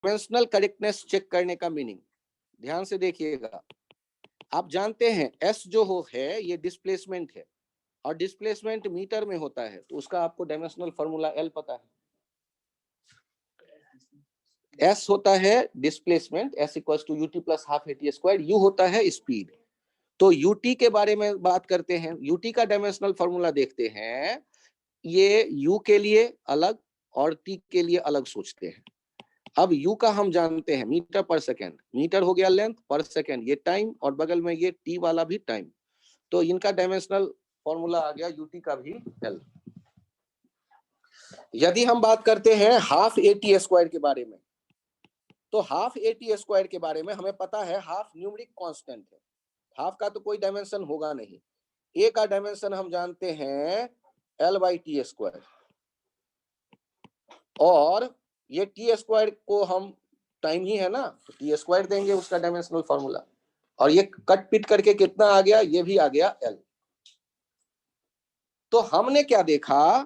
Dimensional correctness check करने का meaning ध्यान से देखिएगा। आप जानते हैं एस जो है ये डिस्प्लेसमेंट है और डिस्प्लेसमेंट मीटर में होता है, तो उसका आपको डायमेंशनल फॉर्मूला एल पता है। एस होता है displacement, S equals to UT plus half eighty square, U होता है स्पीड। तो यूटी के बारे में बात करते हैं, यूटी का डायमेंशनल फॉर्मूला देखते हैं, ये यू के लिए अलग और टी के लिए अलग सोचते हैं। अब यू का हम जानते हैं मीटर पर सेकेंड, मीटर हो गया लेंथ, पर सेकेंड ये टाइम, और बगल में ये टी वाला भी टाइम, तो इनका डायमेंशनल फॉर्मूला आ गया यूटी का भी एल। यदि हम बात करते हैं हाफ एटी स्क्वायर के बारे में, तो हाफ एटी स्क्वायर के बारे में हमें पता है हाफ न्यूमेरिक कांस्टेंट है, हाफ का तो कोई डायमेंशन होगा नहीं। ए का डायमेंशन हम जानते हैं एल बाई टी स्क्वायर, और ये टी स्क्वायर को हम टाइम ही है ना, तो टी स्क्वायर देंगे उसका डायमेंशनल फॉर्मूला, और ये कट पिट करके कितना आ गया, ये भी आ गया एल। तो हमने क्या देखा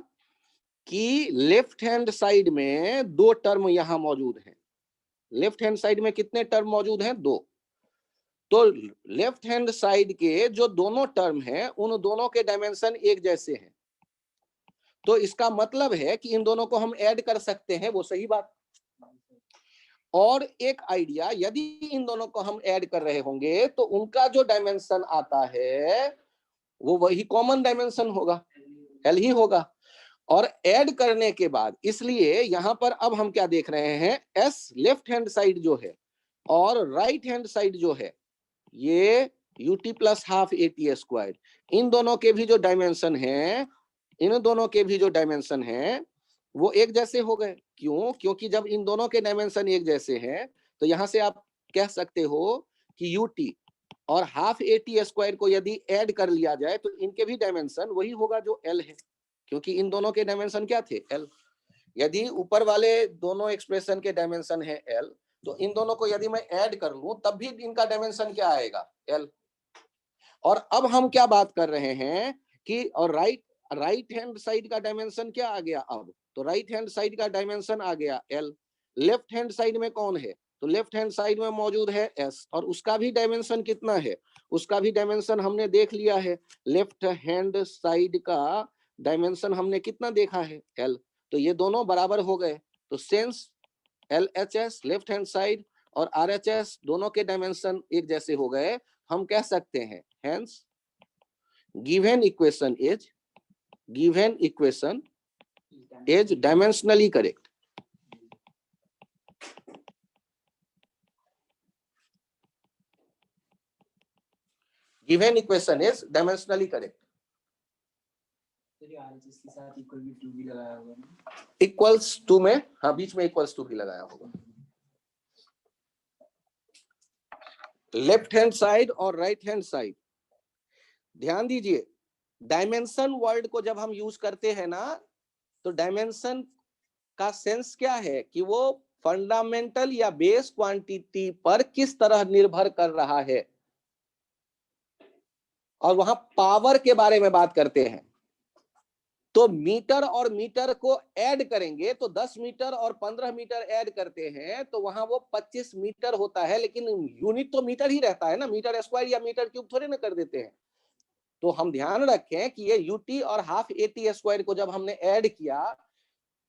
कि लेफ्ट हैंड साइड में दो टर्म यहां मौजूद हैं। लेफ्ट हैंड साइड में कितने टर्म मौजूद हैं, दो। तो लेफ्ट हैंड साइड के जो दोनों टर्म हैं उन दोनों के डायमेंशन एक जैसे हैं, तो इसका मतलब है कि इन दोनों को हम ऐड कर सकते हैं, वो सही बात। और एक आइडिया, यदि इन दोनों को हम ऐड कर रहे होंगे तो उनका जो डायमेंशन आता है वो वही कॉमन डायमेंशन होगा, एल ही होगा। और ऐड करने के बाद, इसलिए यहां पर अब हम क्या देख रहे हैं, एस लेफ्ट हैंड साइड जो है और राइट हैंड साइड जो है, ये ut plus half eighty square, इन दोनों के भी जो डायमेंशन है, इन दोनों के भी जो डायमेंशन है वो एक जैसे हो गए। क्यों? क्योंकि जब इन दोनों के डायमेंशन एक जैसे हैं तो यहां से आप कह सकते हो कि यूटी और हाफ एटी स्क्वायर को यदि ऐड कर लिया जाए तो इनके भी डायमेंशन वही होगा जो एल है, क्योंकि इन दोनों के डायमेंशन क्या थे, एल। यदि ऊपर वाले दोनों एक्सप्रेशन के डायमेंशन है एल, तो इन दोनों को यदि मैं ऐड कर लूं तब भी इनका डायमेंशन क्या आएगा, एल। और अब हम क्या बात कर रहे हैं कि और राइट हैंड साइड का डायमेंशन क्या आ गया अब, तो राइट हैंड साइड का डायमेंशन आ गया एल। लेफ्ट हैंड साइड में कौन है, तो लेफ्ट हैंड साइड में मौजूद है एस, और उसका भी डायमेंशन कितना है, उसका भी डायमेंशन हमने देख लिया है। लेफ्ट हैंड साइड का डायमेंशन हमने कितना देखा है, एल। तो ये दोनों बराबर हो गए, तो sense L H S left hand side और आर एच एस दोनों के डायमेंशन एक जैसे हो गए। हम कह सकते हैं hence given equation is dimensionally correct. Given equation is dimensionally correct. Equals to में, हाँ बीच में इक्वल्स टू भी लगाया होगा। लेफ्ट हैंड साइड और राइट हैंड साइड, ध्यान दीजिए, डायमेंशन वर्ड को जब हम यूज करते हैं ना, तो डायमेंशन का सेंस क्या है कि वो फंडामेंटल या बेस क्वांटिटी पर किस तरह निर्भर कर रहा है, और वहां पावर के बारे में बात करते हैं। तो मीटर और मीटर को ऐड करेंगे तो 10 मीटर और 15 मीटर ऐड करते हैं तो वहां वो 25 मीटर होता है, लेकिन यूनिट तो मीटर ही रहता है ना, मीटर स्क्वायर या मीटर क्यूब थोड़े ना कर देते हैं। तो हम ध्यान रखें कि ये यूटी और हाफ एटी स्क्वायर को जब हमने ऐड किया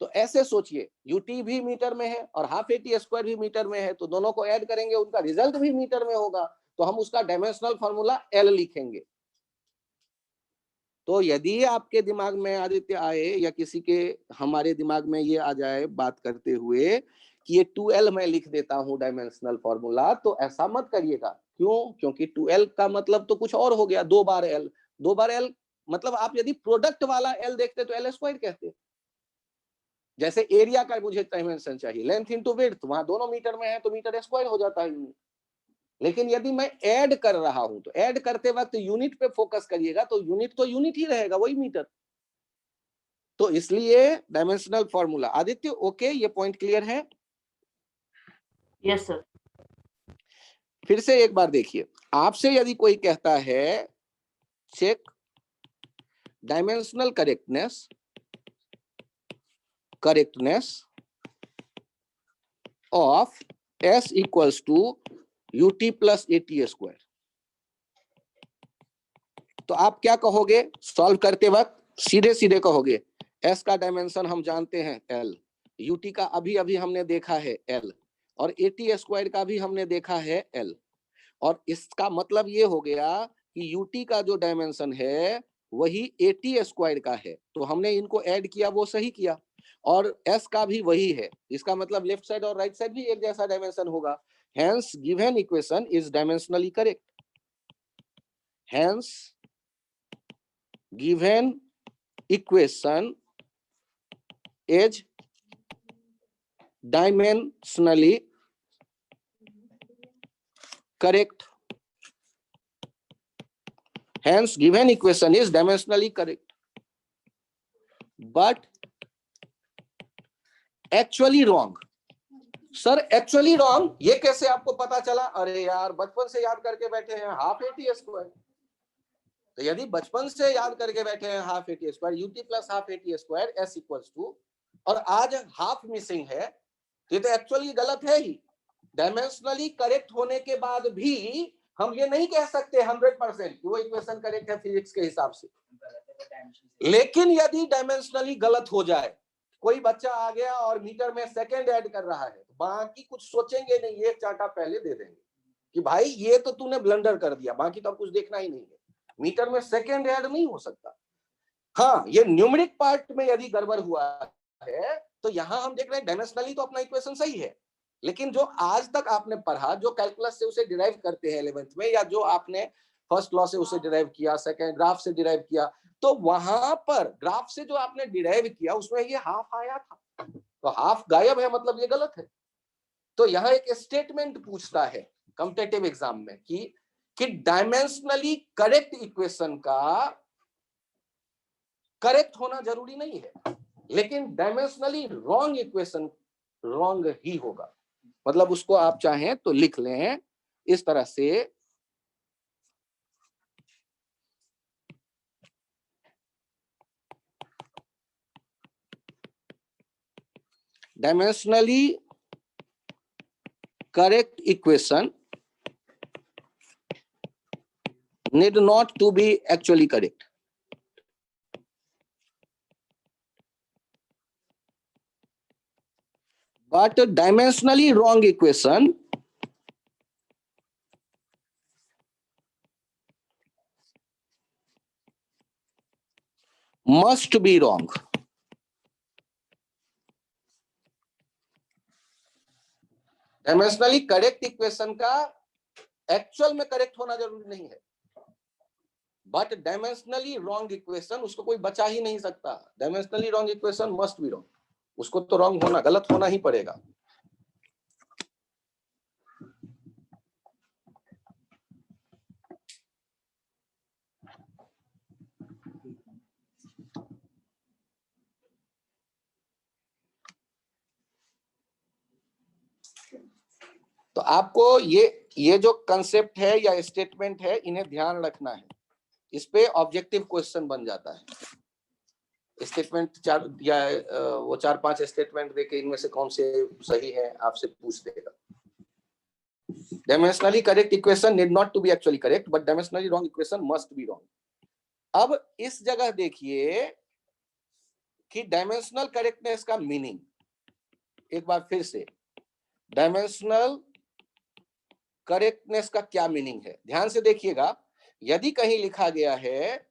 तो ऐसे सोचिए, यूटी भी मीटर में है और हाफ एटी स्क्वायर भी मीटर में है, तो दोनों को ऐड करेंगे उनका रिजल्ट भी मीटर में होगा, तो हम उसका डायमेंशनल फॉर्मूला एल लिखेंगे। तो यदि आपके दिमाग में आदित्य आए या किसी के हमारे दिमाग में ये आ जाए बात करते हुए कि ये 2L मैं लिख देता हूं डायमेंशनल फॉर्मूला, तो ऐसा मत करिएगा। क्यों? क्योंकि 2L का मतलब तो कुछ और हो गया, 2 बार L, 2 बार L मतलब आप यदि प्रोडक्ट वाला L देखते तो L स्क्वायर कहते। जैसे एरिया का मुझे डायमेंशन चाहिए, लेंथ इनटू विड्थ, वहां दोनों मीटर में है तो मीटर स्क्वायर हो जाता है यूनिट। लेकिन यदि मैं ऐड कर रहा हूं तो ऐड करते वक्त यूनिट पे फोकस करिएगा, तो यूनिट ही रहेगा, वही मीटर। तो इसलिए डायमेंशनल फॉर्मूला। आदित्य ओके, ये पॉइंट क्लियर है? Yes sir. फिर से एक बार देखिए, आपसे यदि कोई कहता है check dimensional correctness of S equals to UT plus AT square. तो आप क्या कहोगे सॉल्व करते वक्त? सीधे सीधे कहोगे एस का डायमेंशन हम जानते हैं एल, यूटी का अभी अभी हमने देखा है एल, और एटी स्क्वायर का भी हमने देखा है एल। और इसका मतलब ये हो गया कि यूटी का जो डायमेंशन है वही एटी स्क्वायर का है, तो हमने इनको ऐड किया, वो सही किया। और एस का भी वही है, इसका मतलब लेफ्ट साइड और राइट साइड भी एक जैसा डायमेंशन होगा। Hence given equation is dimensionally correct. Hence given equation is dimensionally correct. Hence given equation is dimensionally correct, but actually wrong. Sir actually wrong ये कैसे आपको पता चला? अरे यार बचपन से याद करके बैठे हैं हाफ एटी स्क्वायर। तो यदि बचपन से याद करके बैठे हैं half eighty square, UT plus half eighty square S equals to, और आज हाफ मिसिंग है, तो ये तो एक्चुअली गलत है ही। डायमेंशनली करेक्ट होने के बाद भी हम ये नहीं कह सकते 100% कि वो इक्वेशन करेक्ट है फिजिक्स के हिसाब से। लेकिन यदि डायमेंशनली गलत हो जाए, कोई बच्चा आ गया और मीटर में सेकंड ऐड कर रहा है, तो बाकी कुछ सोचेंगे नहीं, एक चांटा पहले दे देंगे कि भाई ये तो तूने ब्लंडर कर दिया, बाकी तो अब कुछ देखना ही नहीं है, मीटर में सेकंड ऐड नहीं हो सकता। हाँ, ये न्यूमेरिक पार्ट में यदि गड़बड़ हुआ है तो यहां हम देख रहे हैं डायमेंशनली तो अपना इक्वेशन सही है, लेकिन जो आज तक आपने पढ़ा, जो कैलकुलस से उसे डिराइव करते हैं 11th में, या जो आपने फर्स्ट लॉ से उसे डिराइव किया, सेकंड ग्राफ से डिराइव किया, तो वहां पर ग्राफ से जो आपने डिराइव किया उसमें ये हाफ आया था, तो हाफ गायब है, मतलब ये गलत है। तो यहाँ एक स्टेटमेंट पूछता है कॉम्पिटिटिव एग्जाम में कि डायमेंशनली करेक्ट इक्वेशन का करेक्ट होना जरूरी नहीं है, लेकिन डायमेंशनली रॉन्ग इक्वेशन रॉन्ग ही होगा। मतलब उसको आप चाहें तो लिख लें इस तरह से, dimensionally correct equation need not to be actually correct, but dimensionally wrong equation must be wrong. Dimensionally correct equation का एक्चुअल में करेक्ट होना जरूरी नहीं है, बट डायमेंशनली रॉन्ग इक्वेशन उसको कोई बचा ही नहीं सकता। Dimensionally wrong equation must be wrong, उसको तो रॉन्ग होना, गलत होना ही पड़ेगा। तो आपको ये जो कंसेप्ट है या स्टेटमेंट है, इन्हें ध्यान रखना है, इस पे ऑब्जेक्टिव क्वेश्चन बन जाता है। स्टेटमेंट वो 4-5 स्टेटमेंट देके इनमें से कौन से सही है आपसे पूछ देगा। Dimensionally correct equation need not to be actually correct, but dimensionally wrong equation must be wrong. अब इस जगह देखिए कि डायमेंशनल करेक्टनेस का मीनिंग, एक बार फिर से, डायमेंशनल करेक्टनेस का क्या मीनिंग है, ध्यान से देखिएगा। यदि कहीं लिखा गया है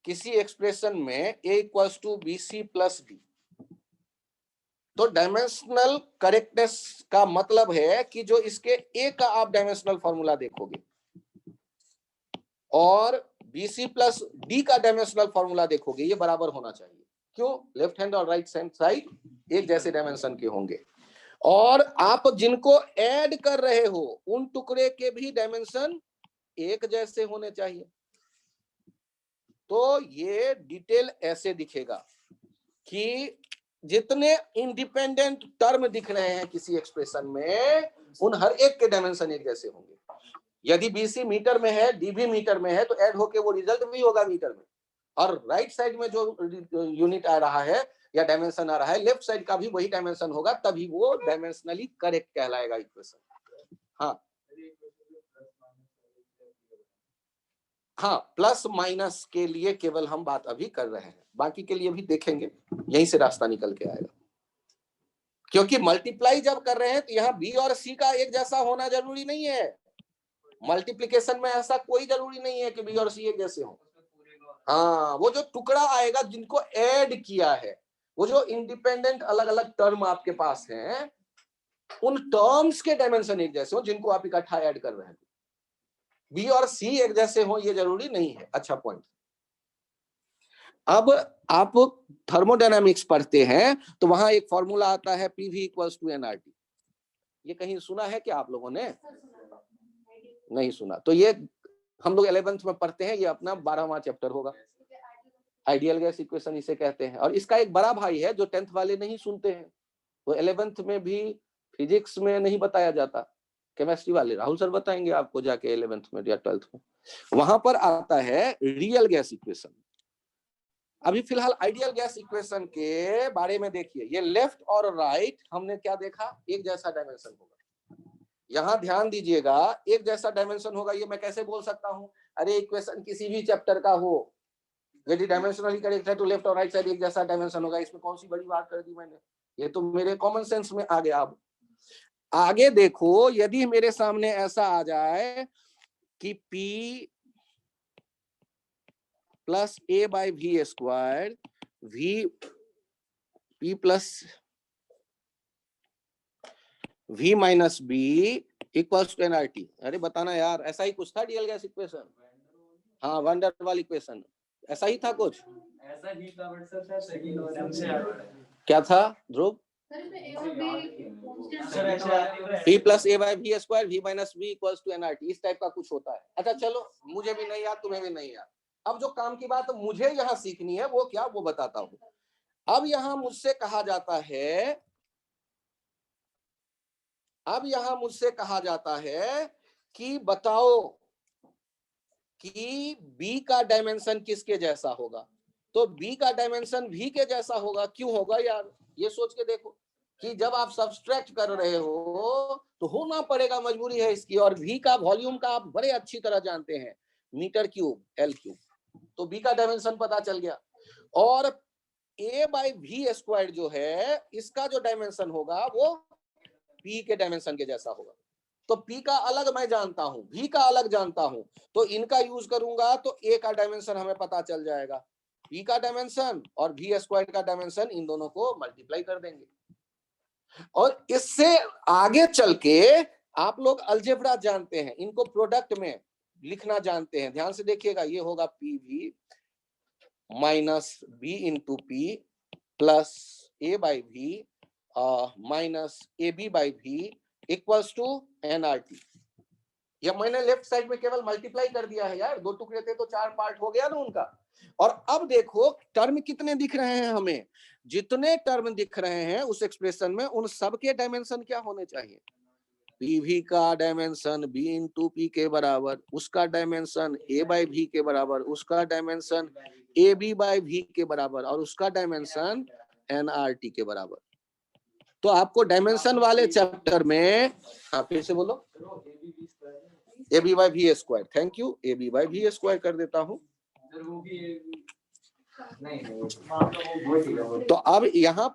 किसी एक्सप्रेशन में a equals to BC plus D, तो डायमेंशनल करेक्टनेस का मतलब है कि जो इसके a का आप डायमेंशनल फॉर्मूला देखोगे और BC प्लस D का डायमेंशनल फॉर्मूला देखोगे, ये बराबर होना चाहिए। क्यों? लेफ्ट हैंड और राइट हैंड साइड एक जैसे डायमेंशन के होंगे, और आप जिनको ऐड कर रहे हो उन टुकड़े के भी डायमेंशन एक जैसे होने चाहिए। तो ये डिटेल ऐसे दिखेगा कि जितने इंडिपेंडेंट टर्म दिख रहे हैं किसी एक्सप्रेशन में, उन हर एक के डायमेंशन एक जैसे होंगे। यदि BC मीटर में है, D भी मीटर में है, तो ऐड होके वो रिजल्ट भी होगा मीटर में, और राइट साइड में जो यूनिट आ रहा है या डायमेंशन आ रहा है, लेफ्ट साइड का भी वही डायमेंशन होगा, तभी वो डायमेंशनली करेक्ट कहलाएगा इक्वेशन। हाँ हाँ, प्लस माइनस के लिए केवल हम बात अभी कर रहे हैं, बाकी के लिए भी देखेंगे, यहीं से रास्ता निकल के आएगा। क्योंकि मल्टीप्लाई जब कर रहे हैं तो यहाँ बी और सी का एक जैसा होना जरूरी नहीं है। मल्टीप्लिकेशन में ऐसा कोई जरूरी नहीं है कि बी और सी एक जैसे हो। हाँ, वो जो टुकड़ा आएगा जिनको ऐड किया है, वो जो इंडिपेंडेंट अलग अलग टर्म आपके पास हैं, उन टर्म्स के डायमेंशन एक जैसे हो जिनको आप इकट्ठा ऐड कर रहे हैं। बी और सी एक जैसे हो ये जरूरी नहीं है। अच्छा पॉइंट। अब आप थर्मोडायनामिक्स पढ़ते हैं तो वहां एक फॉर्मूला आता है PV इक्वल्स टू nRT। ये कहीं सुना है क्या आप लोगों ने? नहीं सुना तो ये हम लोग 11th में पढ़ते हैं, ये अपना 12वां चैप्टर होगा। आइडियल गैस इक्वेशन इसे कहते हैं, और इसका एक बड़ा भाई है जो 10th वाले नहीं सुनते हैं, वो 11th में भी फिजिक्स में नहीं बताया जाता, केमिस्ट्री वाले राहुल सर बताएंगे आपको जाके 11th में या 12th में। वहां पर आता है रियल गैस इक्वेशन। अभी फिलहाल आइडियल गैस इक्वेशन के बारे में देखिए, ये लेफ्ट और राइट हमने क्या देखा, एक जैसा डायमेंशन होगा। यहां ध्यान दीजिएगा, एक जैसा डायमेंशन होगा, ये मैं कैसे बोल सकता हूं? अरे इक्वेशन किसी भी चैप्टर का हो, यदि डायमेंशनली करेक्ट है तो लेफ्ट और राइट साइड एक जैसा डायमेंशन होगा, इसमें कौन सी बड़ी बात कर दी मैंने? ये तो मेरे कॉमन सेंस में आ गया। अब आगे देखो, यदि मेरे सामने ऐसा आ जाए कि P plus A by V square P plus V minus B equals to nRT। अरे बताना यार, ऐसा ही कुछ था रियल गैस इक्वेशन। हाँ, वैन डर वाल इक्वेशन ऐसा ही था कुछ, ऐसा ही था बट सर सही ढंग से क्या था Dhruv? P plus A by V square V minus B equals to nRT, इस टाइप का कुछ होता है। अच्छा चलो, मुझे भी नहीं याद, तुम्हें भी नहीं याद। अब जो काम की बात मुझे यहाँ सीखनी है वो क्या, वो बताता हूं। अब यहाँ मुझसे कहा जाता है कि बताओ कि B का डायमेंशन किसके जैसा होगा? तो B का डायमेंशन V के जैसा होगा। क्यों होगा यार? ये सोच के देखो कि जब आप सब्सट्रैक्ट कर रहे हो तो होना पड़ेगा, मजबूरी है इसकी। और V का वॉल्यूम का आप बड़े अच्छी तरह जानते हैं, मीटर क्यूब L3। तो B का डायमेंशन पता चल गया। और A बाई V स्क्वायर जो है, इसका जो डायमेंशन होगा वो P के डायमेंशन के जैसा होगा। तो P का अलग मैं जानता हूं, V का अलग जानता हूं, तो इनका यूज करूंगा तो A का डायमेंशन हमें पता चल जाएगा। P का डायमेंशन और V स्क्वायर का डायमेंशन, इन दोनों को मल्टीप्लाई कर देंगे। और इससे आगे चल के आप लोग अलजेब्रा जानते हैं, इनको प्रोडक्ट में लिखना जानते हैं। ध्यान से देखिएगा, ये होगा PV minus B into P plus A by V minus AB by V equals to nRT। या मैंने लेफ्ट साइड में केवल मल्टीप्लाई कर दिया है यार, दो टुकड़े थे तो 4 पार्ट हो गया ना उनका। और अब देखो टर्म कितने दिख रहे हैं हमें, जितने टर्म दिख रहे हैं उस एक्सप्रेशन में, उन सब के डायमेंशन क्या होने चाहिए? PV का डायमेंशन B इंटू P के बराबर, उसका डायमेंशन A बाई V के बराबर, उसका डायमेंशन AB बाई V के बराबर, और उसका डायमेंशन nRT के बराबर। तो आपको डायमेंशन वाले चैप्टर में, हाँ फिर से बोलो, AB by V square, thank you, AB by V square कर देता हूं। तो अब यहाँ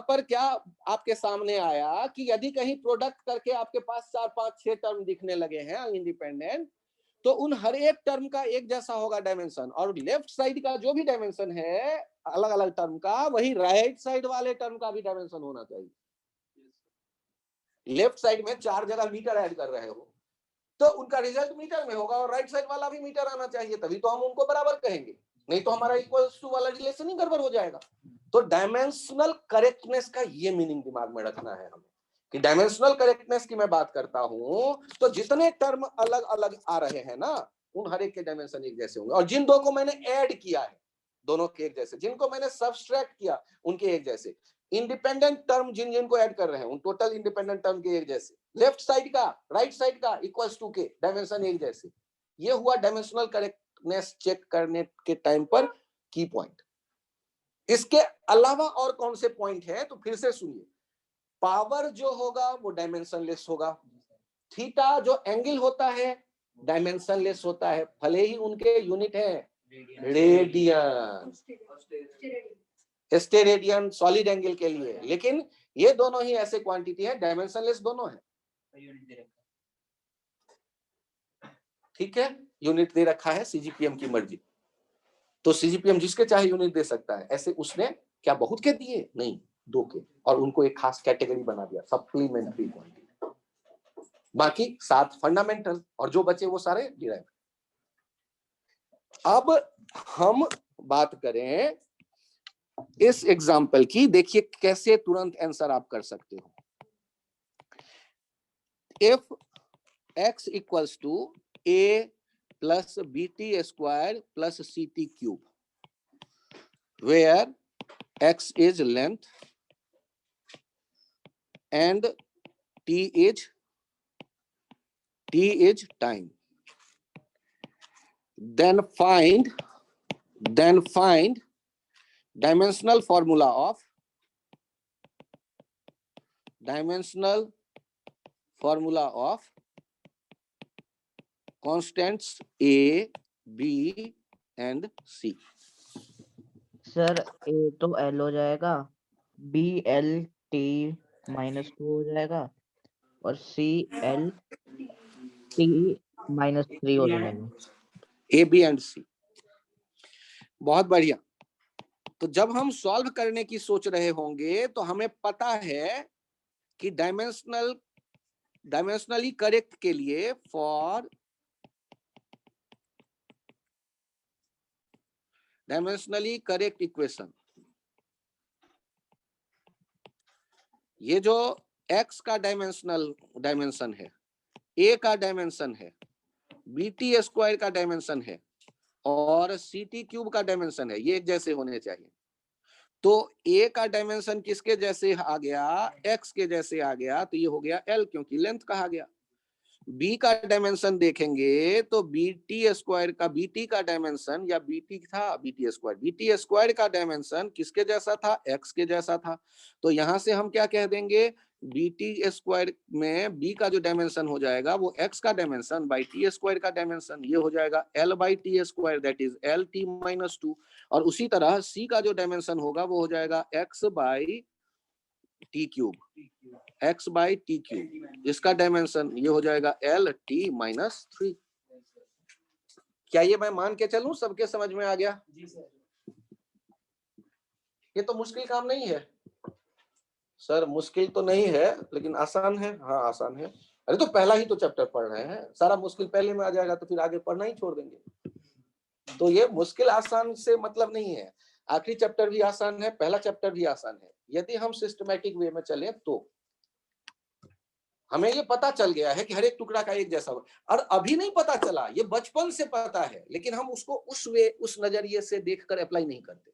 पर क्या आपके सामने आया कि यदि कहीं प्रोडक्ट करके आपके पास 4 5 6 टर्म दिखने लगे हैं इंडिपेंडेंट, तो उन हर एक टर्म का एक जैसा होगा डायमेंशन, और लेफ्ट साइड का जो भी डायमेंशन है अलग अलग टर्म का, वही राइट साइड वाले टर्म का भी डायमेंशन होना चाहिए। लेफ्ट साइड में 4 जगह मीटर ऐड कर रहे हो तो उनका रिजल्ट मीटर में होगा, और राइट साइड वाला भी मीटर आना चाहिए, तभी तो हम उनको बराबर कहेंगे, नहीं तो हमारा इक्वल्स टू वाला रिलेशन ही गड़बड़ हो जाएगा। तो डायमेंशनल करेक्टनेस का ये मीनिंग दिमाग में रखना है हमें, कि डायमेंशनल करेक्टनेस की मैं बात करता हूं तो जितने टर्म अलग अलग आ रहे हैं ना, उन हर एक के डायमेंशन एक जैसे होंगे, और जिन दो को मैंने ऐड किया है दोनों के एक जैसे, जिनको मैंने सब्सट्रैक्ट किया उनके एक जैसे, इंडिपेंडेंट टर्म जिन जिनको ऐड कर रहे हैं उन टोटल इंडिपेंडेंट टर्म के एक जैसे, लेफ्ट साइड का राइट साइड का इक्वल्स टू के डायमेंशन एक जैसे। ये हुआ डायमेंशनल करेक्टनेस चेक करने के टाइम पर की पॉइंट। इसके अलावा और कौन से पॉइंट है, तो फिर से सुनिए, पावर जो होगा वो डायमेंशनलेस होगा, थीटा जो एंगल होता है डायमेंशनलेस होता है, भले ही उनके यूनिट है रेडियन, स्टेरेडियन सॉलिड एंगल के लिए, लेकिन ये दोनों ही ऐसे क्वांटिटी है, डायमेंशनलेस दोनों है। ठीक है, यूनिट दे रखा है, सीजीपीएम की मर्जी, तो सीजीपीएम जिसके चाहे यूनिट दे सकता है। ऐसे उसने क्या बहुत के दिए? नहीं, 2 के, और उनको एक खास कैटेगरी बना दिया, सप्लीमेंट्री क्वांटिटी। बाकी 7 फंडामेंटल, और जो बचे वो सारे डिराइव। अब हम बात करें इस एग्जाम्पल की, देखिए कैसे तुरंत आंसर आप कर सकते हो। If x equals to a plus bt square plus ct cube, where x is length and t is time, then find dimensional formula of constants a, b and c। Sir A तो L हो जाएगा, B L T -2 हो जाएगा, और C L T -3 हो जाएगा। A B and सी, बहुत बढ़िया। तो जब हम सॉल्व करने की सोच रहे होंगे तो हमें पता है कि डायमेंशनली करेक्ट के लिए, फॉर डायमेंशनली करेक्ट इक्वेशन, ये जो x का डायमेंशन है, a का डायमेंशन है, bt स्क्वायर का डायमेंशन है, और ct क्यूब का डायमेंशन है, ये एक जैसे होने चाहिए। तो a का डायमेंशन किसके जैसे आ गया? x के जैसे आ गया, तो ये हो गया l, क्योंकि लेंथ कहा गया। b का डायमेंशन देखेंगे तो bt स्क्वायर का, bt का डायमेंशन, या bt था bt स्क्वायर का डायमेंशन किसके जैसा था? x के जैसा था। तो यहां से हम क्या कह देंगे? bt स्क्वायर में b का जो डायमेंशन हो जाएगा वो x का डायमेंशन बाई t स्क्वायर का डायमेंशन, ये हो जाएगा l by T square, that is l t -2। और उसी तरह c का जो डायमेंशन होगा वो हो जाएगा x by T cube, x by T cube, इसका डायमेंशन ये हो जाएगा l t -3। क्या ये मैं मान के चलूं? सबके समझ में आ गया? ये तो मुश्किल काम नहीं है सर, मुश्किल तो नहीं है लेकिन आसान है। हाँ आसान है, अरे तो पहला ही तो चैप्टर पढ़ रहे हैं, सारा मुश्किल पहले में आ जाएगा तो फिर आगे पढ़ना ही छोड़ देंगे। तो ये मुश्किल आसान से मतलब नहीं है, आखिरी चैप्टर भी आसान है, पहला चैप्टर भी आसान है, यदि हम सिस्टमैटिक वे में चले तो। हमें ये पता चल गया है कि हर एक टुकड़ा का एक जैसा, और अभी नहीं पता चला, ये बचपन से पता है, लेकिन हम उसको उस नजरिए से देखकर अप्लाई नहीं करते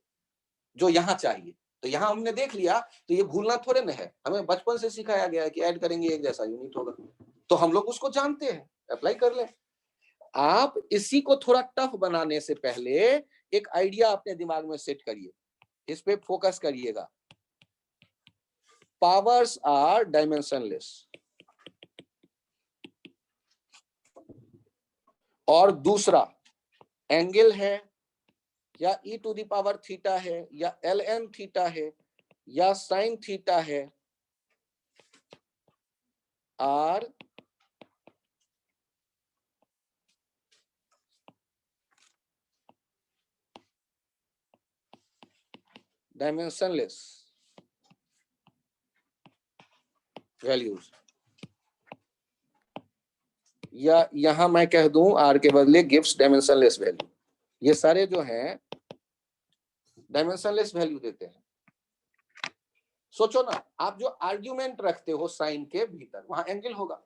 जो यहाँ चाहिए। तो यहाँ हमने देख लिया तो ये भूलना थोड़े न है, हमें बचपन से सिखाया गया है कि ऐड करेंगे एक जैसा यूनिट होगा, तो हम लोग उसको जानते हैं, अप्लाई कर ले। आप इसी को थोड़ा टफ बनाने से पहले एक आइडिया अपने दिमाग में सेट करिए, इस पे फोकस करिएगा। पावर्स आर डायमेंशनलेस, और दूसरा एंगल है, या e to the power theta है, या ln थीटा है, या साइन थीटा है, आर डायमेंशनलेस वैल्यूज, या यहां मैं कह दूं आर के बदले गिव्स डायमेंशनलेस वैल्यू। ये सारे जो हैं डायमेंशनलेस वैल्यू देते हैं। सोचो ना, आप जो आर्ग्यूमेंट रखते हो साइन के भीतर, वहां एंगल होगा,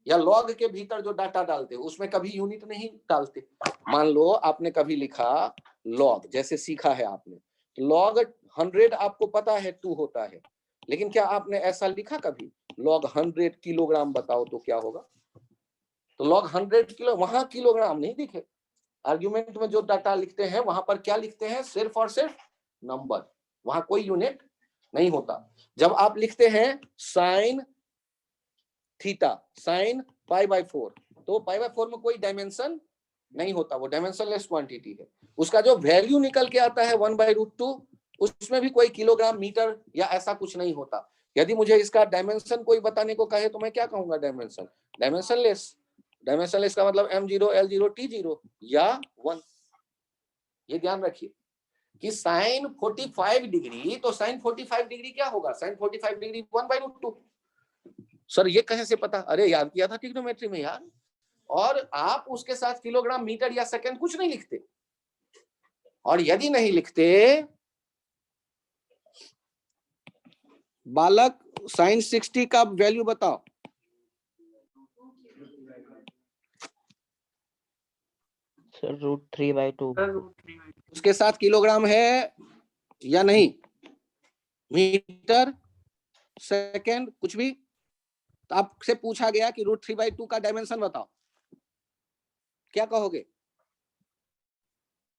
या लॉग के भीतर जो डाटा डालते हो उसमें कभी यूनिट नहीं डालते। मान लो आपने कभी लिखा लॉग, जैसे सीखा है आपने, लॉग 100 आपको पता है 2 होता है, लेकिन क्या आपने ऐसा लिखा कभी लॉग 100 किलोग्राम बताओ तो क्या होगा? तो लॉग 100 किलो, वहां किलोग्राम नहीं दिखे। आर्ग्यूमेंट में जो डाटा लिखते हैं वहां पर क्या लिखते हैं? सिर्फ और सिर्फ नंबर। वहां कोई यूनिट नहीं होता। जब आप लिखते हैं साइन थीटा साइन π/4, तो π/4 में कोई डायमेंशन नहीं होता, वो डायमेंशनलेस क्वांटिटी है। उसका जो वैल्यू निकल के आता है 1/√2, उसमें भी कोई किलोग्राम मीटर या ऐसा कुछ नहीं होता। यदि मुझे इसका डायमेंशन कोई बताने को कहे तो मैं क्या कहूंगा? Dimension, dimensionless. डायमेंशनलेस का मतलब m0 l0 t0 या 1। ये ध्यान रखिए कि साइन 45 डिग्री, तो साइन 45 डिग्री क्या होगा? Sign 45 degree 1/√2। सर ये कहीं से पता? अरे याद किया था ट्रिग्नोमेट्री में यार। और आप उसके साथ किलोग्राम मीटर या सेकंड कुछ नहीं लिखते, और यदि नहीं लिखते, बालक साइन 60 का वैल्यू बताओ। सर √3/2। उसके साथ किलोग्राम है या नहीं? मीटर, सेकंड, कुछ भी? तो आपसे पूछा गया कि √3/2 का डायमेंशन बताओ, क्या कहोगे?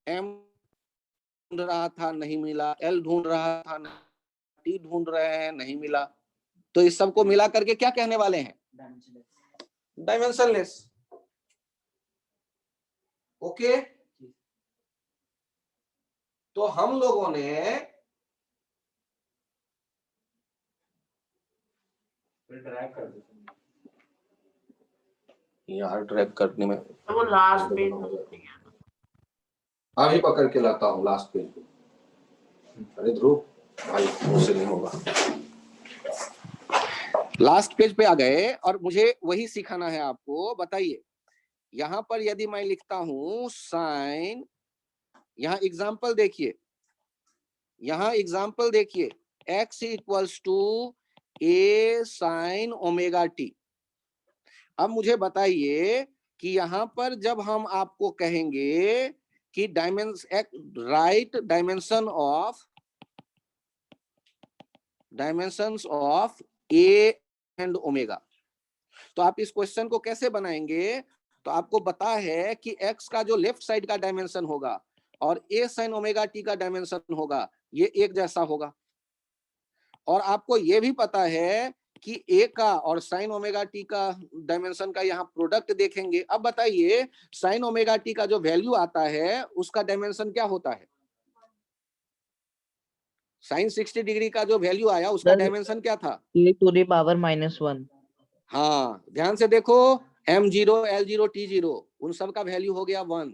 m ढूंढ रहा था, नहीं मिला। l ढूंढ रहा था, t ढूंढ रहे हैं, नहीं मिला। तो इस सबको मिला करके क्या कहने वाले हैं? डायमेंशनलेस। ओके, तो हम लोगों ने यार ड्रैग करने में वो लास्ट पेज में अभी पकड़ के लाता हूँ लास्ट पेज पे। अरे ध्रुव भाई, मुझसे नहीं होगा। लास्ट पेज पे आ गए और मुझे वही सिखाना है आपको। बताइए, यहां पर यदि मैं लिखता हूं साइन, यहां एग्जाम्पल देखिए, यहां एग्जाम्पल देखिए, x equals to a sine omega T. अब मुझे बताइए कि यहां पर जब हम आपको कहेंगे कि right dimensions of a and omega, तो आप इस क्वेश्चन को कैसे बनाएंगे? तो आपको पता है कि x का जो लेफ्ट साइड का डायमेंशन होगा और a साइन ओमेगा टी का डायमेंशन होगा, ये एक जैसा होगा। और आपको ये भी पता है कि a का और साइन ओमेगा टी का डायमेंशन का यहाँ प्रोडक्ट देखेंगे। अब बताइए, साइन ओमेगा टी का जो वैल्यू आता है उसका डायमेंशन क्या होता है? साइन 60 डिग्री का जो वैल्यू आया उसका डायमेंशन क्या था? e⁻⁻1। हाँ, ध्यान से देखो, m0 l0 t0 उन सब का वैल्यू हो गया 1।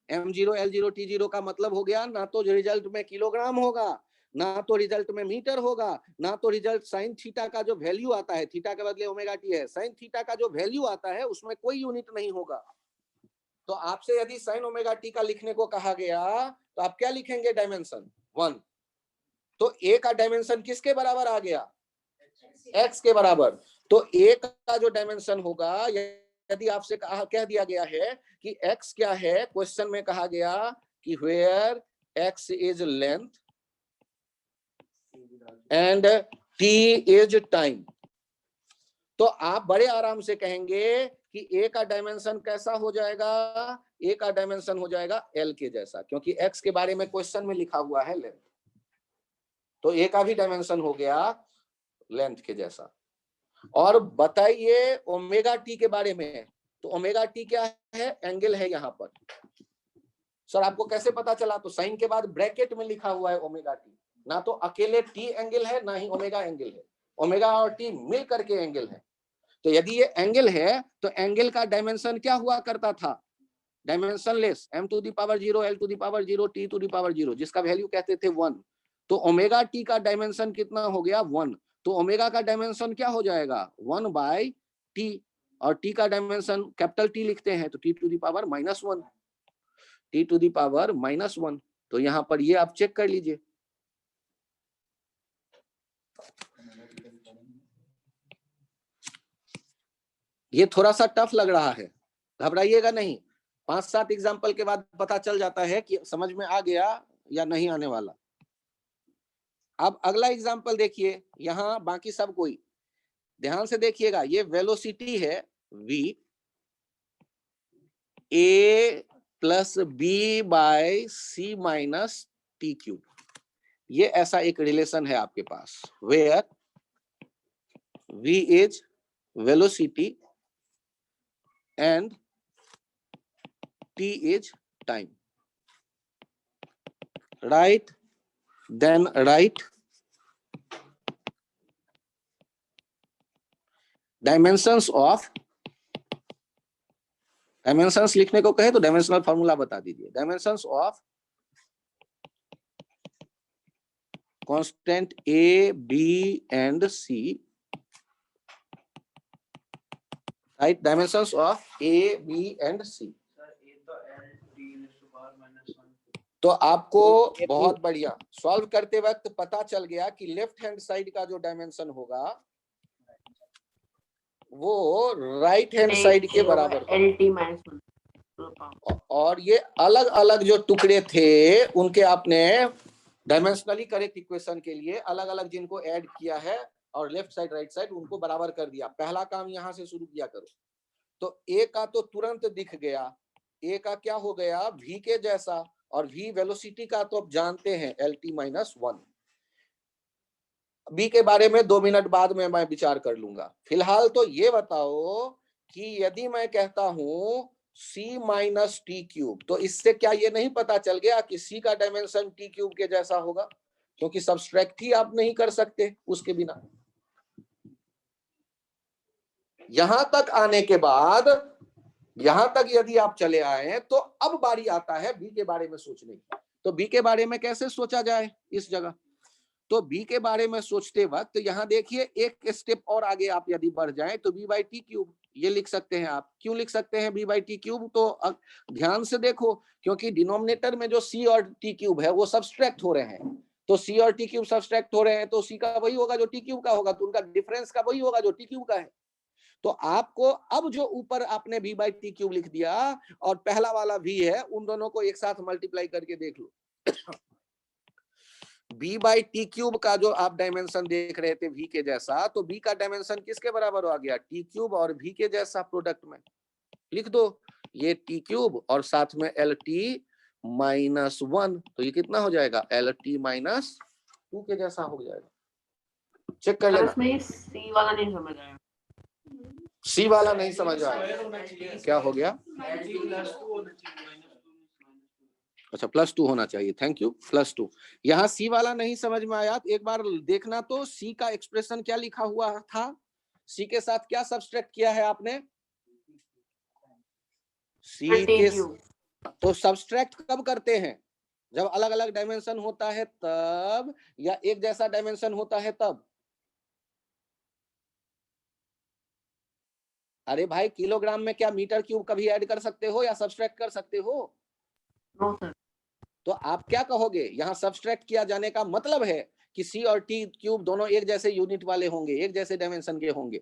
m0 l0 t0 का मतलब हो गया ना तो रिजल्ट में किलोग्राम होगा, ना तो रिजल्ट में मीटर होगा, ना तो रिजल्ट साइन थीटा का जो वैल्यू आता है, थीटा के बदले ओमेगा टी है, साइन थीटा का जो वैल्यू आता है उसमें कोई यूनिट नहीं होगा। तो आपसे यदि साइन ओमेगा टी का लिखने को कहा गया तो आप क्या लिखेंगे? डायमेंशन 1। तो ए का डायमेंशन किसके बराबर आ गया? x के बराबर। तो a का जो डायमेंशन होगा, यदि आपसे कह दिया गया है कि x क्या है, क्वेश्चन में कहा गया कि where x is length and t is time, तो आप बड़े आराम से कहेंगे कि a का डायमेंशन कैसा हो जाएगा? a का डायमेंशन हो जाएगा l के जैसा, क्योंकि x के बारे में क्वेश्चन में लिखा हुआ है लेंथ, तो a का भी डायमेंशन हो गया लेंथ के जैसा। और बताइए ओमेगा टी के बारे में, तो ओमेगा टी क्या है? एंगल है यहाँ पर। सर आपको कैसे पता चला? तो साइन के बाद ब्रैकेट में लिखा हुआ है ओमेगा टी, ना तो अकेले टी एंगल है ना ही ओमेगा एंगल है, ओमेगा और टी मिल करके एंगल है। तो यदि ये एंगल है तो एंगल का डायमेंशन क्या हुआ करता था? डायमेंशनलेस, m⁻0 l⁻0 t⁻0, जिसका वैल्यू कहते थे 1। तो ओमेगा टी का डायमेंशन कितना हो गया? 1। तो ओमेगा का डायमेंशन क्या हो जाएगा? 1/t, और t का डायमेंशन कैपिटल T लिखते हैं तो t⁻⁻1, t⁻⁻1। तो यहाँ पर ये आप चेक कर लीजिए। ये थोड़ा सा टफ लग रहा है, घबराइएगा नहीं। 5-7 एग्जाम्पल के बाद पता चल जाता है कि समझ में आ गया या नहीं आने वाला। अब अगला एग्जाम्पल देखिए, यहां बाकी सब कोई ध्यान से देखिएगा। ये वेलोसिटी है v, a + b/c - t³ ये ऐसा एक रिलेशन है आपके पास, where v is velocity and t is time. Right? Then write dimensions of, dimensions लिखने को कहे तो डायमेंशनल फॉर्मूला बता दीजिए। Dimensions of constant a, b and c, right? Dimensions of a, b and c. तो आपको बहुत बढ़िया सॉल्व करते वक्त पता चल गया कि लेफ्ट हैंड साइड का जो डायमेंशन होगा वो राइट हैंड साइड के बराबर होगा। और ये अलग अलग जो टुकड़े थे उनके आपने डायमेंशनली करेक्ट इक्वेशन के लिए अलग अलग जिनको ऐड किया है और लेफ्ट साइड राइट साइड उनको बराबर कर दिया। पहला काम यहां से शुरू किया करो। तो ए का तो तुरंत दिख गया, ए का क्या हो गया v के जैसा, और v वेलोसिटी का तो आप जानते हैं LT-1। बी के बारे में 2 मिनट बाद में मैं विचार कर लूंगा। फिलहाल तो ये बताओ कि यदि मैं कहता हूं c माइनस टी क्यूब, तो इससे क्या ये नहीं पता चल गया कि c का डायमेंशन टी क्यूब के जैसा होगा, क्योंकि सब्सट्रैक्ट ही आप नहीं कर सकते उसके बिना। यहां तक आने के बाद, यहां तक यदि आप चले आए तो अब बारी आता है बी के बारे में सोचने की। तो बी के बारे में कैसे सोचा जाए इस जगह? तो बी के बारे में सोचते वक्त यहां देखिए एक स्टेप और आगे आप यदि बढ़ जाएं तो b बाई टी क्यूब ये लिख सकते हैं आप। क्यों लिख सकते हैं b बाई टी क्यूब? तो ध्यान से देखो, क्योंकि डिनोमिनेटर में जो c और टी क्यूब है वो सब्सट्रैक्ट हो रहे हैं। तो c और टी क्यूब सब्सट्रैक्ट हो रहे हैं तो c का वही होगा जो टी क्यूब का होगा, तो उनका डिफरेंस का वही होगा जो टी क्यूब का है। तो आपको अब जो ऊपर आपने v बाई टी क्यूब लिख दिया और पहला वाला v है, उन दोनों को एक साथ मल्टीप्लाई करके देख लो। b बाई टी क्यूब का जो आप डायमेंशन देख रहे थे v के जैसा, तो b का डायमेंशन किसके बराबर आ गया? टी क्यूब और v के जैसा प्रोडक्ट में लिख दो ये टी क्यूब और साथ में LT-1, तो ये कितना हो जाएगा? LT-2 के जैसा हो जाएगा। चेक कर लेना। इसमें सी वाला नहीं समझ आया। सी वाला नहीं समझ आया, क्या हो गया? अच्छा +2 होना चाहिए, थैंक यू, +2। यहाँ सी वाला नहीं समझ में आया, एक बार देखना तो सी का एक्सप्रेशन क्या लिखा हुआ था, सी के साथ क्या सब्सट्रैक्ट किया है आपने? सी के तो सब्सट्रैक्ट कब करते हैं? जब अलग अलग डायमेंशन होता है तब, या एक जैसा डायमेंशन होता है तब? अरे भाई किलोग्राम में क्या मीटर क्यूब कभी ऐड कर सकते हो या सब्सट्रैक्ट कर सकते हो? No sir. तो आप क्या कहोगे? यहां सब्सट्रैक्ट किया जाने का मतलब है कि सी और टी क्यूब दोनों एक जैसे यूनिट वाले होंगे, एक जैसे डायमेंशन के होंगे।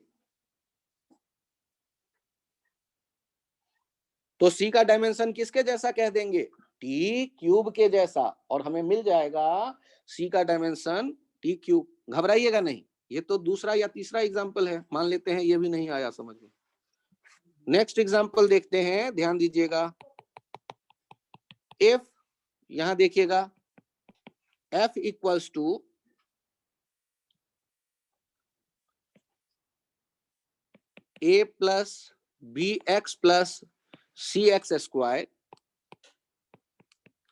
तो सी का डायमेंशन किसके जैसा कह देंगे? टी क्यूब के जैसा, और हमें मिल जाएगा सी का डायमेंशन टी क्यूब। घबराइएगा नहीं, ये तो दूसरा या तीसरा एग्जाम्पल है, मान लेते हैं ये भी नहीं आया समझ में। नेक्स्ट एग्जाम्पल देखते हैं, ध्यान दीजिएगा। इफ, यहां देखिएगा, F equals to A plus BX plus CX square,